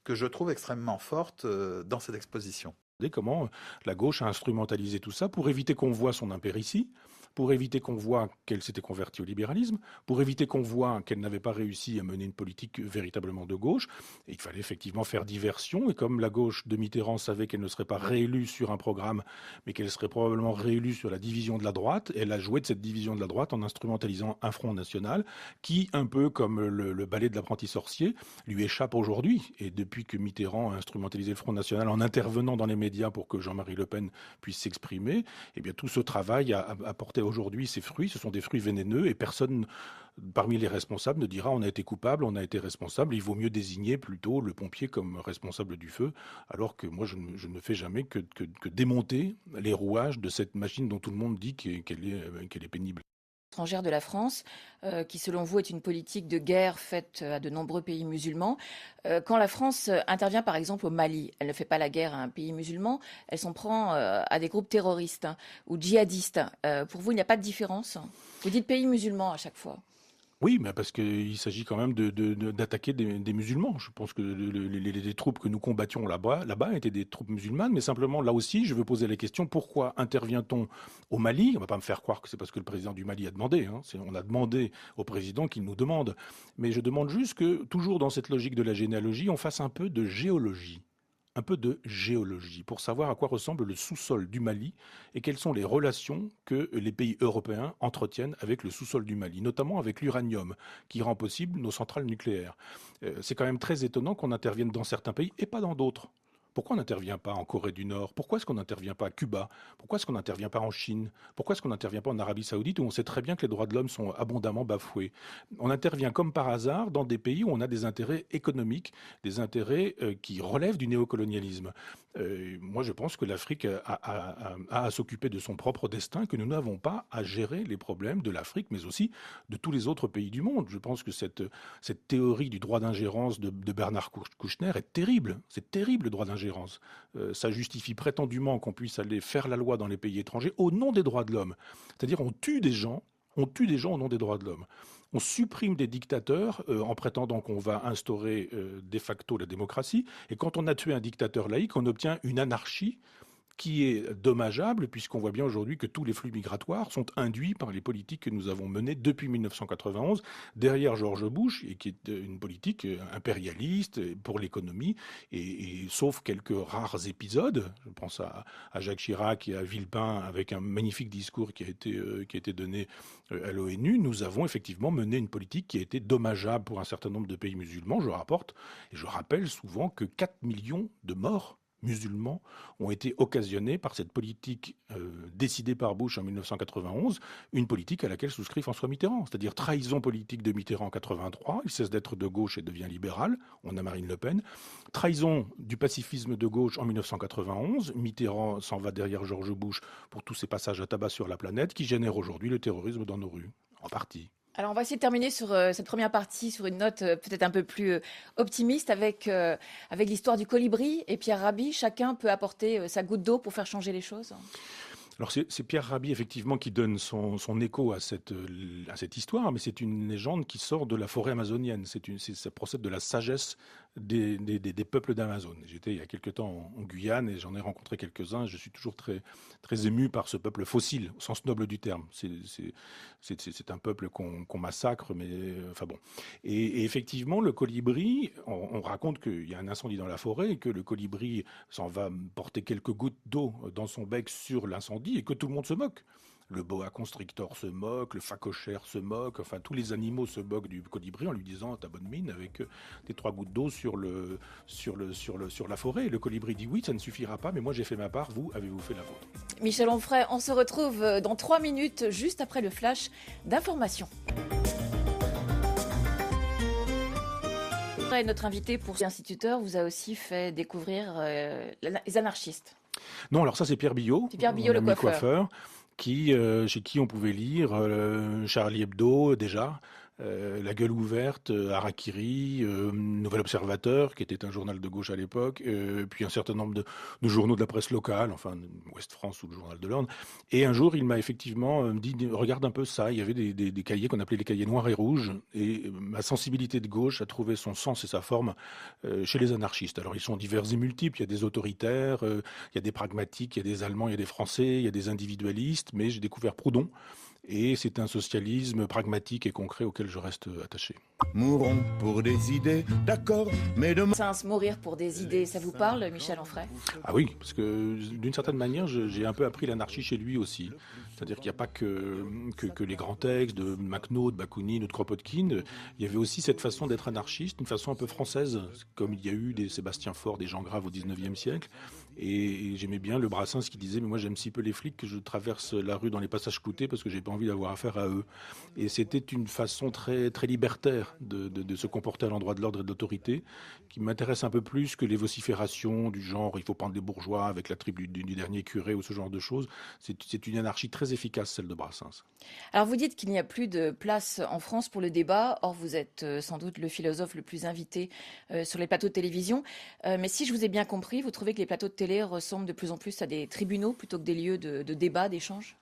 que je trouve extrêmement forte dans cette exposition. Comment la gauche a instrumentalisé tout ça pour éviter qu'on voie son impéritie, pour éviter qu'on voie qu'elle s'était convertie au libéralisme, pour éviter qu'on voie qu'elle n'avait pas réussi à mener une politique véritablement de gauche. Et il fallait effectivement faire diversion. Et comme la gauche de Mitterrand savait qu'elle ne serait pas réélue sur un programme, mais qu'elle serait probablement réélue sur la division de la droite, elle a joué de cette division de la droite en instrumentalisant un Front National qui, un peu comme le ballet de l'apprenti sorcier, lui échappe aujourd'hui. Et depuis que Mitterrand a instrumentalisé le Front National en intervenant dans les médias pour que Jean-Marie Le Pen puisse s'exprimer, eh bien tout ce travail a apporté aujourd'hui ses fruits. Ce sont des fruits vénéneux, et personne parmi les responsables ne dira on a été coupable, on a été responsable. Il vaut mieux désigner plutôt le pompier comme responsable du feu, alors que moi je ne fais jamais que démonter les rouages de cette machine dont tout le monde dit qu'elle est pénible. étrangère de la France, qui selon vous est une politique de guerre faite à de nombreux pays musulmans. Quand la France intervient par exemple au Mali, elle ne fait pas la guerre à un pays musulman, elle s'en prend à des groupes terroristes ou djihadistes. Pour vous, il n'y a pas de différence? Vous dites pays musulman à chaque fois. Oui, mais parce qu'il s'agit quand même d'attaquer des musulmans. Je pense que les troupes que nous combattions là-bas étaient des troupes musulmanes, mais simplement, là aussi, je veux poser la question, pourquoi intervient-on au Mali? On ne va pas me faire croire que c'est parce que le président du Mali a demandé. Hein. On a demandé au président qu'il nous demande. Mais je demande juste que, toujours dans cette logique de la généalogie, on fasse un peu de géologie. Un peu de géologie pour savoir à quoi ressemble le sous-sol du Mali et quelles sont les relations que les pays européens entretiennent avec le sous-sol du Mali, notamment avec l'uranium qui rend possible nos centrales nucléaires. C'est quand même très étonnant qu'on intervienne dans certains pays et pas dans d'autres. Pourquoi on n'intervient pas en Corée du Nord? Pourquoi est-ce qu'on n'intervient pas à Cuba? Pourquoi est-ce qu'on n'intervient pas en Chine? Pourquoi est-ce qu'on n'intervient pas en Arabie Saoudite où on sait très bien que les droits de l'homme sont abondamment bafoués? On intervient comme par hasard dans des pays où on a des intérêts économiques, des intérêts qui relèvent du néocolonialisme. Moi, je pense que l'Afrique a à s'occuper de son propre destin, que nous n'avons pas à gérer les problèmes de l'Afrique, mais aussi de tous les autres pays du monde. Je pense que cette théorie du droit d'ingérence de Bernard Kouchner est terrible. C'est terrible, le droit d'ingérence. Ça justifie prétendument qu'on puisse aller faire la loi dans les pays étrangers au nom des droits de l'homme. C'est-à-dire on tue des gens au nom des droits de l'homme. On supprime des dictateurs en prétendant qu'on va instaurer de facto la démocratie. Et quand on a tué un dictateur laïque, on obtient une anarchie qui est dommageable, puisqu'on voit bien aujourd'hui que tous les flux migratoires sont induits par les politiques que nous avons menées depuis 1991, derrière George Bush, et qui est une politique impérialiste pour l'économie, et sauf quelques rares épisodes, je pense à Jacques Chirac et à Villepin, avec un magnifique discours qui a été donné à l'ONU, nous avons effectivement mené une politique qui a été dommageable pour un certain nombre de pays musulmans. Je rapporte, et je rappelle souvent que 4 millions de morts musulmans ont été occasionnés par cette politique décidée par Bush en 1991, une politique à laquelle souscrit François Mitterrand, c'est-à-dire trahison politique de Mitterrand en 83, il cesse d'être de gauche et devient libéral, on a Marine Le Pen, trahison du pacifisme de gauche en 1991, Mitterrand s'en va derrière George Bush pour tous ces passages à tabac sur la planète qui génèrent aujourd'hui le terrorisme dans nos rues, en partie. Alors, on va essayer de terminer sur cette première partie sur une note peut-être un peu plus optimiste avec l'histoire du colibri et Pierre Rabhi. Chacun peut apporter sa goutte d'eau pour faire changer les choses. Alors c'est Pierre Rabhi effectivement qui donne son écho à cette histoire, mais c'est une légende qui sort de la forêt amazonienne. Ça procède de la sagesse des peuples d'Amazon. J'étais il y a quelque temps en Guyane et j'en ai rencontré quelques-uns. Je suis toujours très, très ému par ce peuple fossile, au sens noble du terme. C'est un peuple qu'on massacre, mais enfin bon. Et effectivement, le colibri, on raconte qu'il y a un incendie dans la forêt et que le colibri s'en va porter quelques gouttes d'eau dans son bec sur l'incendie et que tout le monde se moque. Le boa constrictor se moque, le phacochère se moque, enfin tous les animaux se moquent du colibri en lui disant t'as bonne mine avec tes 3 gouttes d'eau sur la forêt. Et le colibri dit oui, ça ne suffira pas, mais moi j'ai fait ma part, vous avez-vous fait la vôtre? Michel Onfray, on se retrouve dans 3 minutes, juste après le flash d'information. Notre invité pour instituteur vous a aussi fait découvrir les anarchistes. Non, alors ça c'est Pierre Billot, Pierre Billot, le coiffeur. Chez qui on pouvait lire Charlie Hebdo déjà, La Gueule ouverte, Harakiri, Nouvel Observateur, qui était un journal de gauche à l'époque, puis un certain nombre de journaux de la presse locale, enfin Ouest France ou le Journal de l'Orne. Et un jour, il m'a effectivement dit, regarde un peu ça, il y avait des cahiers qu'on appelait les cahiers noirs et rouges, et ma sensibilité de gauche a trouvé son sens et sa forme chez les anarchistes. Alors ils sont divers et multiples, il y a des autoritaires, il y a des pragmatiques, il y a des Allemands, il y a des Français, il y a des individualistes, mais j'ai découvert Proudhon. Et c'est un socialisme pragmatique et concret auquel je reste attaché. Mourons pour des idées, d'accord, mais demain... Mourir pour des idées, ça vous parle, Michel Onfray? Ah oui, parce que d'une certaine manière, j'ai un peu appris l'anarchie chez lui aussi. C'est-à-dire qu'il n'y a pas que les grands textes de Makhno, de Bakounine ou de Kropotkin. Il y avait aussi cette façon d'être anarchiste, une façon un peu française, comme il y a eu des Sébastien Faure, des Jean Grave au XIXe siècle. Et j'aimais bien le Brassens qui disait, mais moi j'aime si peu les flics que je traverse la rue dans les passages cloutés parce que j'ai pas envie d'avoir affaire à eux. Et c'était une façon très, très libertaire de se comporter à l'endroit de l'ordre et de l'autorité, qui m'intéresse un peu plus que les vociférations du genre il faut prendre les bourgeois avec la tribu du dernier curé ou ce genre de choses. C'est une anarchie très efficace, celle de Brassens. Alors vous dites qu'il n'y a plus de place en France pour le débat. Or vous êtes sans doute le philosophe le plus invité sur les plateaux de télévision. Mais si je vous ai bien compris, vous trouvez que les plateaux de télé ressemblent de plus en plus à des tribunaux plutôt que des lieux de débat, d'échange?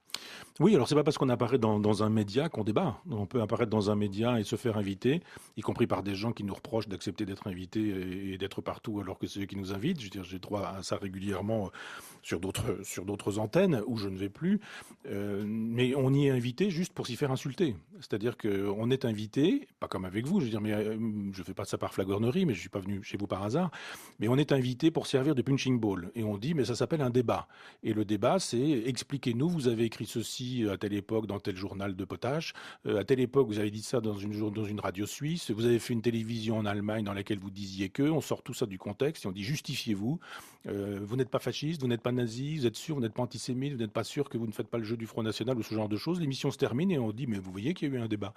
Oui, alors c'est pas parce qu'on apparaît dans un média qu'on débat. On peut apparaître dans un média et se faire inviter, y compris par des gens qui nous reprochent d'accepter d'être invités et d'être partout alors que c'est eux qui nous invitent. Je veux dire, j'ai droit à ça régulièrement sur d'autres antennes où je ne vais plus. Mais on y est invité juste pour s'y faire insulter. C'est-à-dire qu'on est invité, pas comme avec vous, je veux dire, mais je fais pas ça par flagornerie, mais je suis pas venu chez vous par hasard. Mais on est invité pour servir de punching ball. Et on dit, mais ça s'appelle un débat. Et le débat, c'est expliquez-nous, vous avez écrit ceci à telle époque dans tel journal de potache, à telle époque vous avez dit ça dans une radio suisse, vous avez fait une télévision en Allemagne dans laquelle vous disiez que, on sort tout ça du contexte et on dit justifiez-vous, vous n'êtes pas fasciste, vous n'êtes pas nazi, vous êtes sûr, vous n'êtes pas antisémite, vous n'êtes pas sûr que vous ne faites pas le jeu du Front National ou ce genre de choses, l'émission se termine et on dit mais vous voyez qu'il y a eu un débat.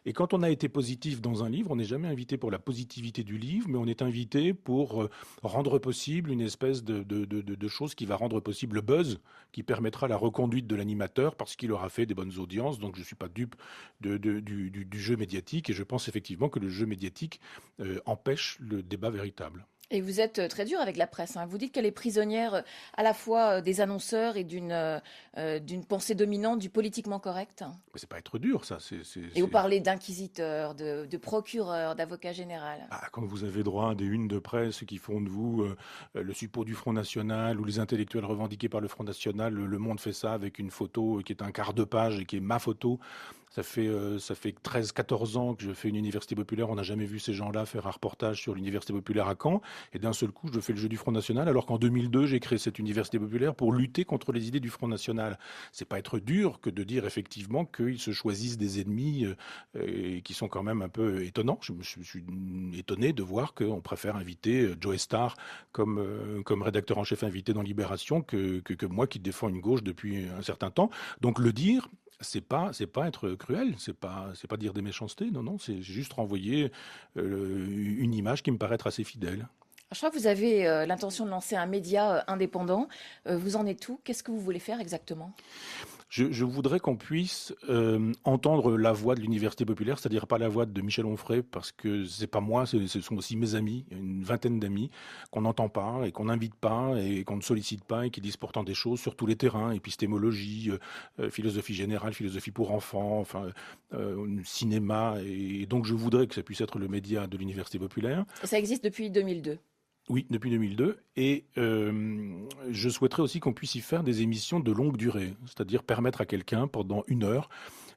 Et quand on a été positif dans un livre, on n'est jamais invité pour la positivité du livre, mais on est invité pour rendre possible une espèce de chose qui va rendre possible le buzz, qui permettra la reconduite de l'animateur parce qu'il aura fait des bonnes audiences. Donc je ne suis pas dupe du jeu médiatique et je pense effectivement que le jeu médiatique empêche le débat véritable. Et vous êtes très dur avec la presse, hein. Vous dites qu'elle est prisonnière à la fois des annonceurs et d'une pensée dominante du politiquement correct. Mais c'est pas être dur, ça. Et vous parlez d'inquisiteurs, de procureurs, d'avocats généraux. Ah, quand vous avez droit à des unes de presse qui font de vous le suppôt du Front National ou les intellectuels revendiqués par le Front National, Le Monde fait ça avec une photo qui est un quart de page et qui est ma photo. Ça fait 13-14 ans que je fais une université populaire. On n'a jamais vu ces gens-là faire un reportage sur l'université populaire à Caen. Et d'un seul coup, je fais le jeu du Front National, alors qu'en 2002, j'ai créé cette université populaire pour lutter contre les idées du Front National. C'est pas être dur que de dire effectivement qu'ils se choisissent des ennemis qui sont quand même un peu étonnants. Je suis étonné de voir qu'on préfère inviter Joe Starr comme rédacteur en chef invité dans Libération que moi qui défends une gauche depuis un certain temps. Donc le dire, c'est pas être cruel, c'est pas dire des méchancetés, non, c'est juste renvoyer une image qui me paraît être assez fidèle. Je crois que vous avez l'intention de lancer un média indépendant. Vous en êtes où? Qu'est-ce que vous voulez faire exactement? Je voudrais qu'on puisse entendre la voix de l'université populaire, c'est-à-dire pas la voix de Michel Onfray, parce que c'est pas moi, ce sont aussi mes amis, une vingtaine d'amis, qu'on n'entend pas et qu'on n'invite pas et qu'on ne sollicite pas et qui disent pourtant des choses sur tous les terrains, épistémologie, philosophie générale, philosophie pour enfants, enfin cinéma. Et donc je voudrais que ça puisse être le média de l'université populaire. Et ça existe depuis 2002. Oui, depuis 2002. Et je souhaiterais aussi qu'on puisse y faire des émissions de longue durée, c'est-à-dire permettre à quelqu'un, pendant 1 heure,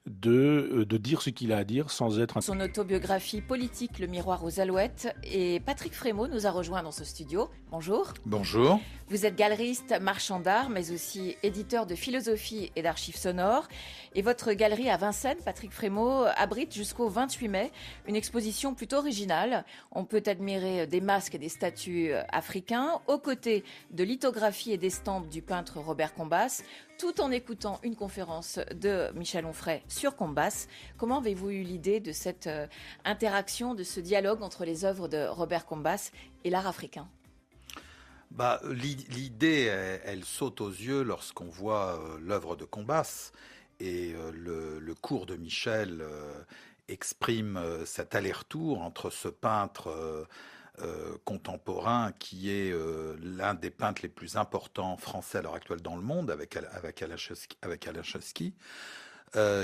de dire ce qu'il a à dire sans être... Son autobiographie politique, Le miroir aux alouettes. Et Patrick Frémaux nous a rejoint dans ce studio. Bonjour. Bonjour. Vous êtes galeriste, marchand d'art, mais aussi éditeur de philosophie et d'archives sonores. Et votre galerie à Vincennes, Patrick Frémaux, abrite jusqu'au 28 mai une exposition plutôt originale. On peut admirer des masques et des statues africains, aux côtés de lithographies et d'estampes du peintre Robert Combas, tout en écoutant une conférence de Michel Onfray sur Combas. Comment avez-vous eu l'idée de cette interaction, de ce dialogue entre les œuvres de Robert Combas et l'art africain? L'idée, elle saute aux yeux lorsqu'on voit l'œuvre de Combas. Et le cours de Michel exprime cet aller-retour entre ce peintre contemporain qui est l'un des peintres les plus importants français à l'heure actuelle dans le monde, avec Alain Chesky,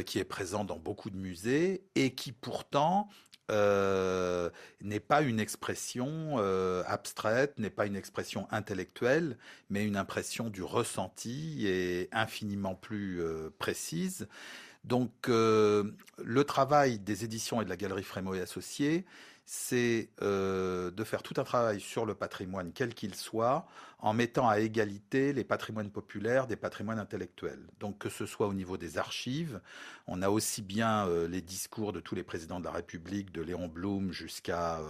qui est présent dans beaucoup de musées et qui pourtant n'est pas une expression abstraite, n'est pas une expression intellectuelle, mais une impression du ressenti et infiniment plus précise. Donc le travail des éditions et de la Galerie Frémaux et Associés, c'est de faire tout un travail sur le patrimoine, quel qu'il soit, en mettant à égalité les patrimoines populaires des patrimoines intellectuels. Donc que ce soit au niveau des archives, on a aussi bien les discours de tous les présidents de la République, de Léon Blum jusqu'à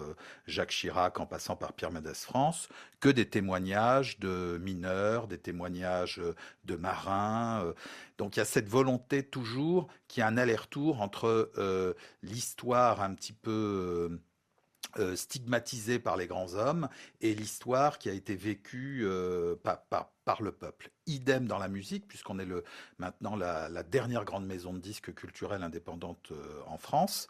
Jacques Chirac en passant par Pierre Mendès France, que des témoignages de mineurs, des témoignages de marins. Donc il y a cette volonté toujours qu'il y a un aller-retour entre l'histoire un petit peu stigmatisée par les grands hommes et l'histoire qui a été vécue par le peuple. Idem dans la musique, puisqu'on est maintenant la dernière grande maison de disques culturelle indépendante en France.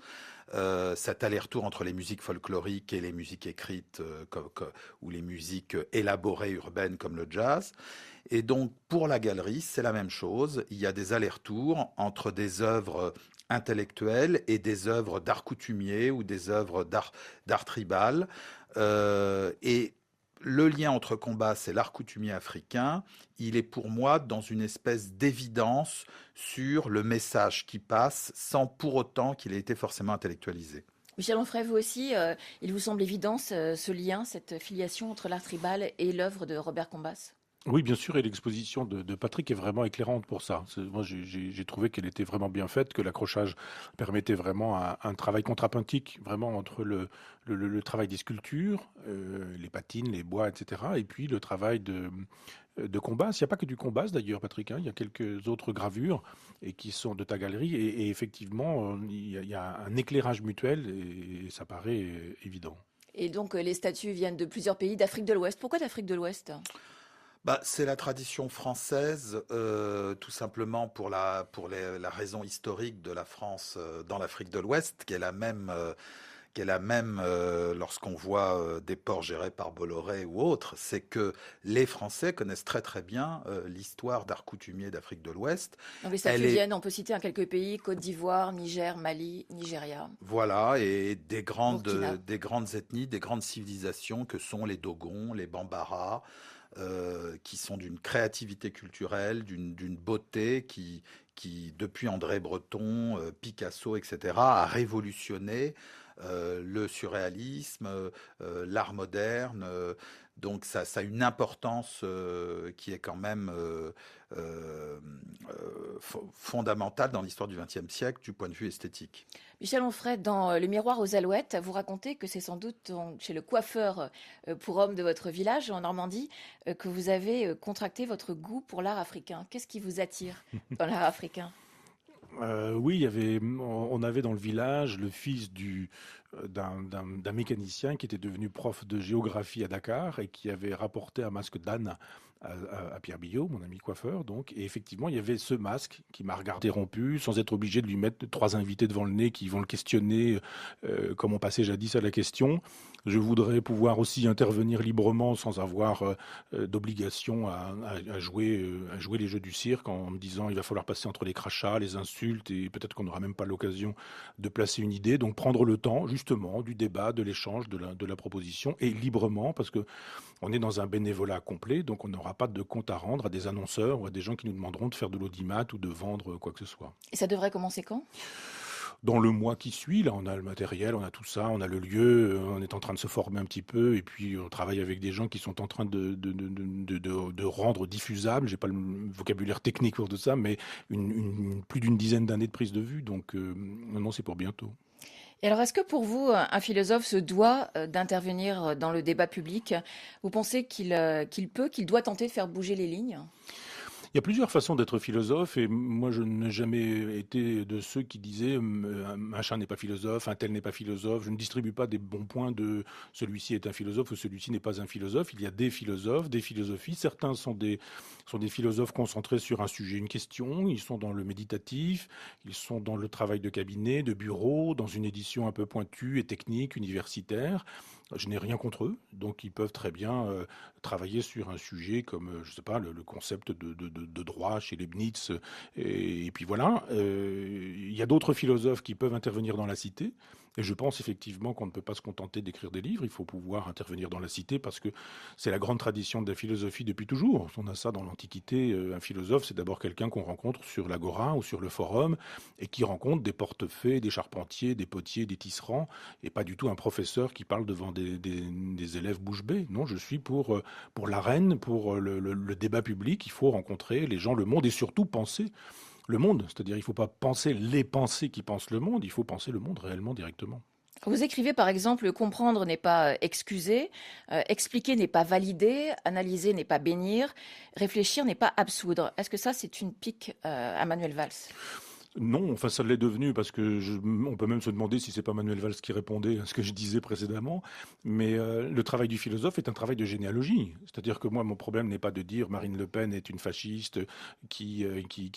Cet aller-retour entre les musiques folkloriques et les musiques écrites ou les musiques élaborées urbaines comme le jazz. Et donc pour la galerie, c'est la même chose. Il y a des allers-retours entre des œuvres intellectuelles et des œuvres d'art coutumier ou des œuvres d'art tribal. Et le lien entre Combas et l'art coutumier africain, il est pour moi dans une espèce d'évidence sur le message qui passe sans pour autant qu'il ait été forcément intellectualisé. Michel Onfray, vous aussi, il vous semble évident ce lien, cette filiation entre l'art tribal et l'œuvre de Robert Combas? Oui, bien sûr, et l'exposition de Patrick est vraiment éclairante pour ça. Moi, j'ai trouvé qu'elle était vraiment bien faite, que l'accrochage permettait vraiment un travail contrapuntique, vraiment entre le travail des sculptures, les patines, les bois, etc., et puis le travail de Combas. Il n'y a pas que du Combas d'ailleurs, Patrick, hein, il y a quelques autres gravures et qui sont de ta galerie, et effectivement, il y a un éclairage mutuel, et ça paraît évident. Et donc, les statues viennent de plusieurs pays d'Afrique de l'Ouest. Pourquoi d'Afrique de l'Ouest? C'est la tradition française, tout simplement pour la raison historique de la France dans l'Afrique de l'Ouest, qui est la même, lorsqu'on voit des ports gérés par Bolloré ou autres, c'est que les Français connaissent très très bien l'histoire d'art coutumier d'Afrique de l'Ouest. Donc les statues viennent, on peut citer quelques pays, Côte d'Ivoire, Niger, Mali, Nigeria. Voilà, et des grandes Burkina. ethnies, des grandes civilisations que sont les Dogons, les Bambara, qui sont d'une créativité culturelle, d'une beauté qui, depuis André Breton, Picasso, etc., a révolutionné le surréalisme, l'art moderne. Donc ça a une importance qui est quand même fondamentale dans l'histoire du XXe siècle du point de vue esthétique. Michel Onfray, dans Le Miroir aux Alouettes, vous racontez que c'est sans doute chez le coiffeur pour hommes de votre village en Normandie que vous avez contracté votre goût pour l'art africain. Qu'est-ce qui vous attire dans l'art africain? Oui, on avait dans le village le fils d'un mécanicien qui était devenu prof de géographie à Dakar et qui avait rapporté un masque d'âne à Pierre Billot, mon ami coiffeur, donc. Et effectivement, il y avait ce masque qui m'a regardé rompu, sans être obligé de lui mettre 3 invités devant le nez qui vont le questionner, comme on passait jadis à la question. Je voudrais pouvoir aussi intervenir librement sans avoir d'obligation à jouer les jeux du cirque en me disant il va falloir passer entre les crachats, les insultes, et peut-être qu'on n'aura même pas l'occasion de placer une idée. Donc prendre le temps justement du débat, de l'échange, de la proposition, et librement, parce que on est dans un bénévolat complet, donc on n'aura pas de compte à rendre à des annonceurs ou à des gens qui nous demanderont de faire de l'audimat ou de vendre quoi que ce soit. Et ça devrait commencer quand? Dans le mois qui suit, là, on a le matériel, on a tout ça, on a le lieu, on est en train de se former un petit peu, et puis on travaille avec des gens qui sont en train de rendre diffusable. J'ai pas le vocabulaire technique pour tout ça, mais plus d'une dizaine d'années de prise de vue, donc non, c'est pour bientôt. Et alors, est-ce que pour vous, un philosophe se doit d'intervenir dans le débat public? Vous pensez qu'il doit tenter de faire bouger les lignes? Il y a plusieurs façons d'être philosophe, et moi je n'ai jamais été de ceux qui disaient un machin n'est pas philosophe, un tel n'est pas philosophe. Je ne distribue pas des bons points de celui-ci est un philosophe ou celui-ci n'est pas un philosophe. Il y a des philosophes, des philosophies. Certains sont des philosophes concentrés sur un sujet, une question. Ils sont dans le méditatif, ils sont dans le travail de cabinet, de bureau, dans une édition un peu pointue et technique, universitaire. Je n'ai rien contre eux, donc ils peuvent très bien travailler sur un sujet comme, je ne sais pas, le concept de droit chez Leibniz. Et puis voilà, il y a d'autres philosophes qui peuvent intervenir dans la cité. Et je pense effectivement qu'on ne peut pas se contenter d'écrire des livres, il faut pouvoir intervenir dans la cité parce que c'est la grande tradition de la philosophie depuis toujours. On a ça dans l'Antiquité, un philosophe c'est d'abord quelqu'un qu'on rencontre sur l'agora ou sur le forum et qui rencontre des portefaix, des charpentiers, des potiers, des tisserands et pas du tout un professeur qui parle devant des élèves bouche bée. Non, je suis pour l'arène, pour le débat public, il faut rencontrer les gens, le monde et surtout penser le monde. C'est-à-dire il ne faut pas penser les pensées qui pensent le monde, il faut penser le monde réellement directement. Vous écrivez par exemple, comprendre n'est pas excuser, expliquer n'est pas valider, analyser n'est pas bénir, réfléchir n'est pas absoudre. Est-ce que ça c'est une pique à Manuel Valls? Non, enfin ça l'est devenu parce que on peut même se demander si c'est pas Manuel Valls qui répondait à ce que je disais précédemment. Mais le travail du philosophe est un travail de généalogie. C'est-à-dire que moi, mon problème n'est pas de dire Marine Le Pen est une fasciste qui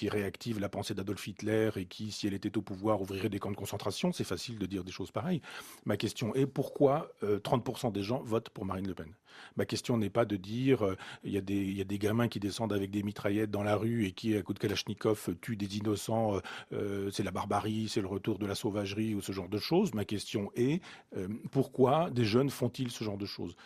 réactive la pensée d'Adolf Hitler et qui, si elle était au pouvoir, ouvrirait des camps de concentration. C'est facile de dire des choses pareilles. Ma question est pourquoi 30% des gens votent pour Marine Le Pen? Ma question n'est pas de dire il y a des gamins qui descendent avec des mitraillettes dans la rue et qui, à coup de Kalachnikov, tuent des innocents. C'est la barbarie, c'est le retour de la sauvagerie ou ce genre de choses. Ma question est pourquoi des jeunes font-ils ce genre de choses?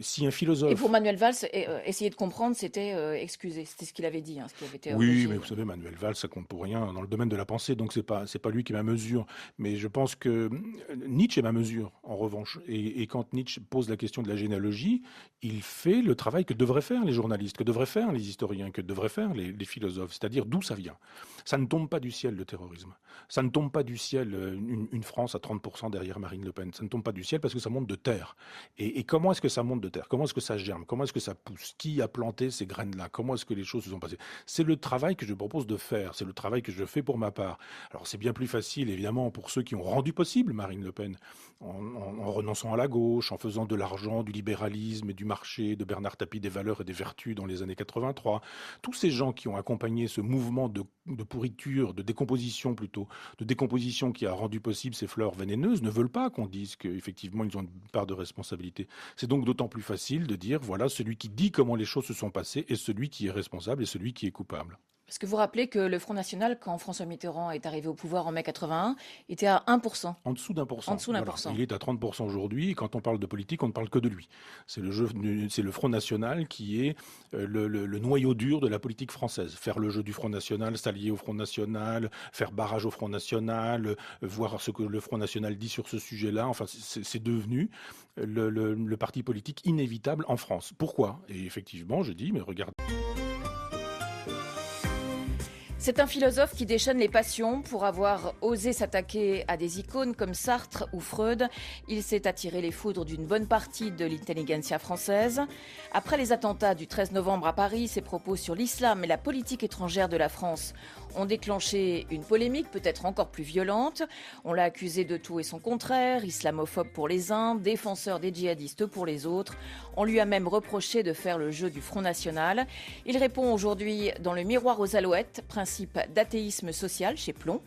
Si un philosophe... Et pour Manuel Valls, essayer de comprendre, c'était excuser. C'était ce qu'il avait dit, ce qui avait été Oui, mais vous savez, Manuel Valls, ça compte pour rien dans le domaine de la pensée, donc c'est pas lui qui est ma mesure. Mais je pense que Nietzsche est ma mesure, en revanche. Et quand Nietzsche pose la question de la généalogie, il fait le travail que devraient faire les journalistes, que devraient faire les historiens, que devraient faire les philosophes, c'est-à-dire d'où ça vient. Ça ne tombe pas du ciel, le terrorisme. Ça ne tombe pas du ciel, une France à 30% derrière Marine Le Pen. Ça ne tombe pas du ciel parce que ça monte de terre. Et comment est-ce que ça monte de terre? Comment est-ce que ça germe? Comment est-ce que ça pousse? Qui a planté ces graines-là? Comment est-ce que les choses se sont passées? C'est le travail que je propose de faire. C'est le travail que je fais pour ma part. Alors c'est bien plus facile, évidemment, pour ceux qui ont rendu possible Marine Le Pen, en renonçant à la gauche, en faisant de l'argent, du libéralisme et du marché, de Bernard Tapie des valeurs et des vertus dans les années 83. Tous ces gens qui ont accompagné ce mouvement de pourriture, de décomposition plutôt, de décomposition qui a rendu possible ces fleurs vénéneuses, ne veulent pas qu'on dise qu'effectivement ils ont une part de responsabilité. C'est donc d'autant plus facile de dire, voilà, celui qui dit comment les choses se sont passées est celui qui est responsable et celui qui est coupable. Parce que vous rappelez que le Front National, quand François Mitterrand est arrivé au pouvoir en mai 81, était à 1%. En dessous d'1%. En dessous d'1%. Voilà. Il est à 30% aujourd'hui. Et quand on parle de politique, on ne parle que de lui. C'est le Front National qui est le noyau dur de la politique française. Faire le jeu du Front National, s'allier au Front National, faire barrage au Front National, voir ce que le Front National dit sur ce sujet-là. Enfin, c'est devenu le parti politique inévitable en France. Pourquoi? Et effectivement, je dis, mais regardez. C'est un philosophe qui déchaîne les passions pour avoir osé s'attaquer à des icônes comme Sartre ou Freud. Il s'est attiré les foudres d'une bonne partie de l'intelligentsia française. Après les attentats du 13 novembre à Paris, ses propos sur l'islam et la politique étrangère de la France ont déclenché une polémique peut-être encore plus violente. On l'a accusé de tout et son contraire, islamophobe pour les uns, défenseur des djihadistes pour les autres. On lui a même reproché de faire le jeu du Front National. Il répond aujourd'hui dans Le Miroir aux Alouettes, principe d'athéisme social chez Plomb.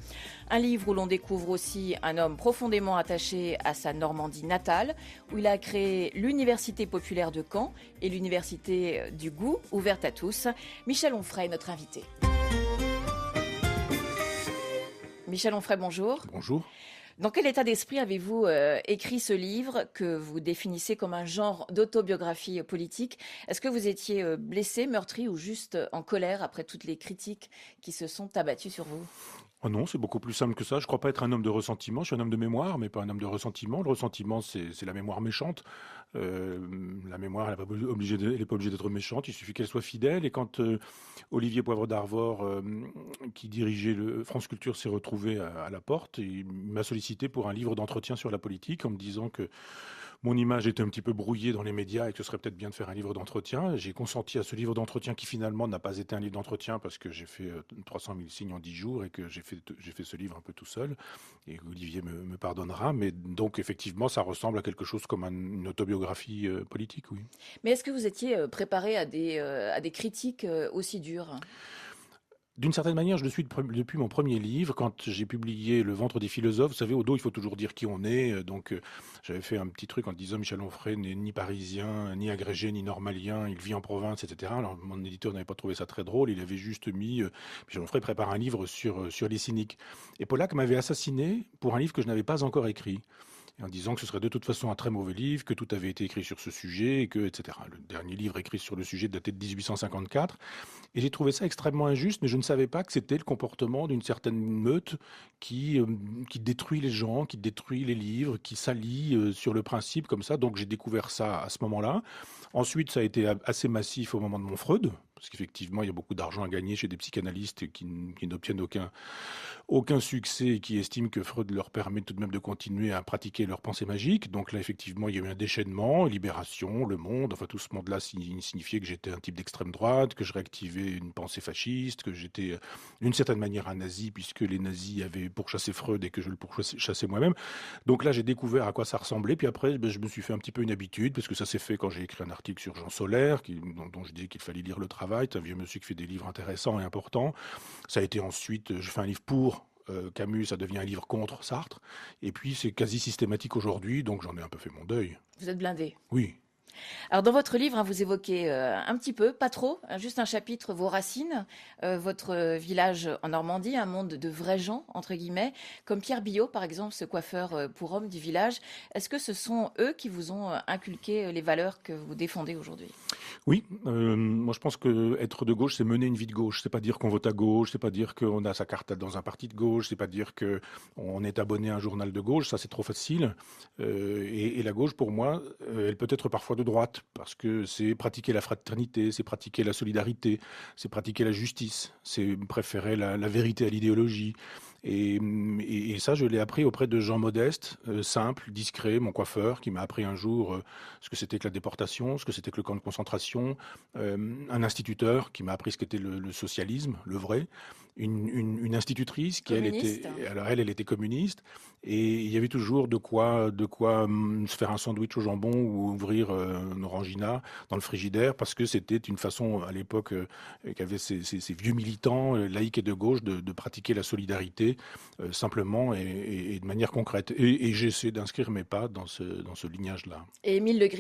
Un livre où l'on découvre aussi un homme profondément attaché à sa Normandie natale, où il a créé l'Université populaire de Caen et l'Université du goût, ouverte à tous. Michel Onfray, notre invité. Michel Onfray, bonjour. Bonjour. Dans quel état d'esprit avez-vous écrit ce livre que vous définissez comme un genre d'autobiographie politique? Est-ce que vous étiez blessé, meurtri ou juste en colère après toutes les critiques qui se sont abattues sur vous? Oh non, c'est beaucoup plus simple que ça. Je ne crois pas être un homme de ressentiment. Je suis un homme de mémoire, mais pas un homme de ressentiment. Le ressentiment, c'est la mémoire méchante. La mémoire, elle n'est pas obligée d'être méchante. Il suffit qu'elle soit fidèle. Et quand Olivier Poivre d'Arvor, qui dirigeait France Culture, s'est retrouvé à la porte, il m'a sollicité pour un livre d'entretien sur la politique en me disant que mon image était un petit peu brouillée dans les médias et que ce serait peut-être bien de faire un livre d'entretien. J'ai consenti à ce livre d'entretien qui finalement n'a pas été un livre d'entretien parce que j'ai fait 300 000 signes en 10 jours et que j'ai fait ce livre un peu tout seul. Et Olivier me pardonnera. Mais donc effectivement, ça ressemble à quelque chose comme une autobiographie politique, oui. Mais est-ce que vous étiez préparé à des critiques aussi dures ? D'une certaine manière, je le suis depuis mon premier livre. Quand j'ai publié Le ventre des philosophes, vous savez, au dos, il faut toujours dire qui on est. J'avais fait un petit truc en disant Michel Onfray n'est ni parisien, ni agrégé, ni normalien. Il vit en province, etc. Alors, mon éditeur n'avait pas trouvé ça très drôle. Il avait juste mis Michel Onfray prépare un livre sur les cyniques. Et Pollack m'avait assassiné pour un livre que je n'avais pas encore écrit, en disant que ce serait de toute façon un très mauvais livre, que tout avait été écrit sur ce sujet, etc. Le dernier livre écrit sur le sujet datait de 1854. Et j'ai trouvé ça extrêmement injuste, mais je ne savais pas que c'était le comportement d'une certaine meute qui détruit les gens, qui détruit les livres, qui s'allie sur le principe comme ça. Donc j'ai découvert ça à ce moment-là. Ensuite, ça a été assez massif au moment de mon Freud, parce qu'effectivement, il y a beaucoup d'argent à gagner chez des psychanalystes qui n'obtiennent aucun succès et qui estiment que Freud leur permet tout de même de continuer à pratiquer leur pensée magique. Donc là, effectivement, il y a eu un déchaînement, Libération, Le Monde, enfin tout ce monde-là signifiait que j'étais un type d'extrême droite, que je réactivais une pensée fasciste, que j'étais d'une certaine manière un nazi, puisque les nazis avaient pourchassé Freud et que je le pourchassais moi-même. Donc là, j'ai découvert à quoi ça ressemblait. Puis après, je me suis fait un petit peu une habitude, parce que ça s'est fait quand j'ai écrit un article sur Jean Solaire, dont je disais qu'il fallait lire Le Travail. C'est un vieux monsieur qui fait des livres intéressants et importants. Ça a été ensuite, je fais un livre pour Camus, ça devient un livre contre Sartre. Et puis c'est quasi systématique aujourd'hui, donc j'en ai un peu fait mon deuil. Vous êtes blindé. Oui. Alors dans votre livre, vous évoquez un petit peu, pas trop, juste un chapitre, vos racines, votre village en Normandie, un monde de vrais gens, entre guillemets, comme Pierre Billot, par exemple, ce coiffeur pour hommes du village. Est-ce que ce sont eux qui vous ont inculqué les valeurs que vous défendez aujourd'hui ? Oui, moi je pense que être de gauche, c'est mener une vie de gauche. C'est pas dire qu'on vote à gauche, c'est pas dire qu'on a sa carte dans un parti de gauche, c'est pas dire qu'on est abonné à un journal de gauche. Ça, c'est trop facile. Et la gauche, pour moi, elle peut être parfois de droite, parce que c'est pratiquer la fraternité, c'est pratiquer la solidarité, c'est pratiquer la justice, c'est préférer la vérité à l'idéologie. Et ça, je l'ai appris auprès de gens modestes, simples, discrets, mon coiffeur, qui m'a appris un jour ce que c'était que la déportation, ce que c'était que le camp de concentration, un instituteur qui m'a appris ce qu'était le socialisme, le vrai, une institutrice qui, elle était communiste, et il y avait toujours de quoi se faire un sandwich au jambon ou ouvrir une orangina dans le frigidaire, parce que c'était une façon, à l'époque, qu'avaient ces vieux militants laïcs et de gauche de pratiquer la solidarité simplement et de manière concrète. Et j'essaie d'inscrire mes pas dans ce lignage-là. Et Émile Legris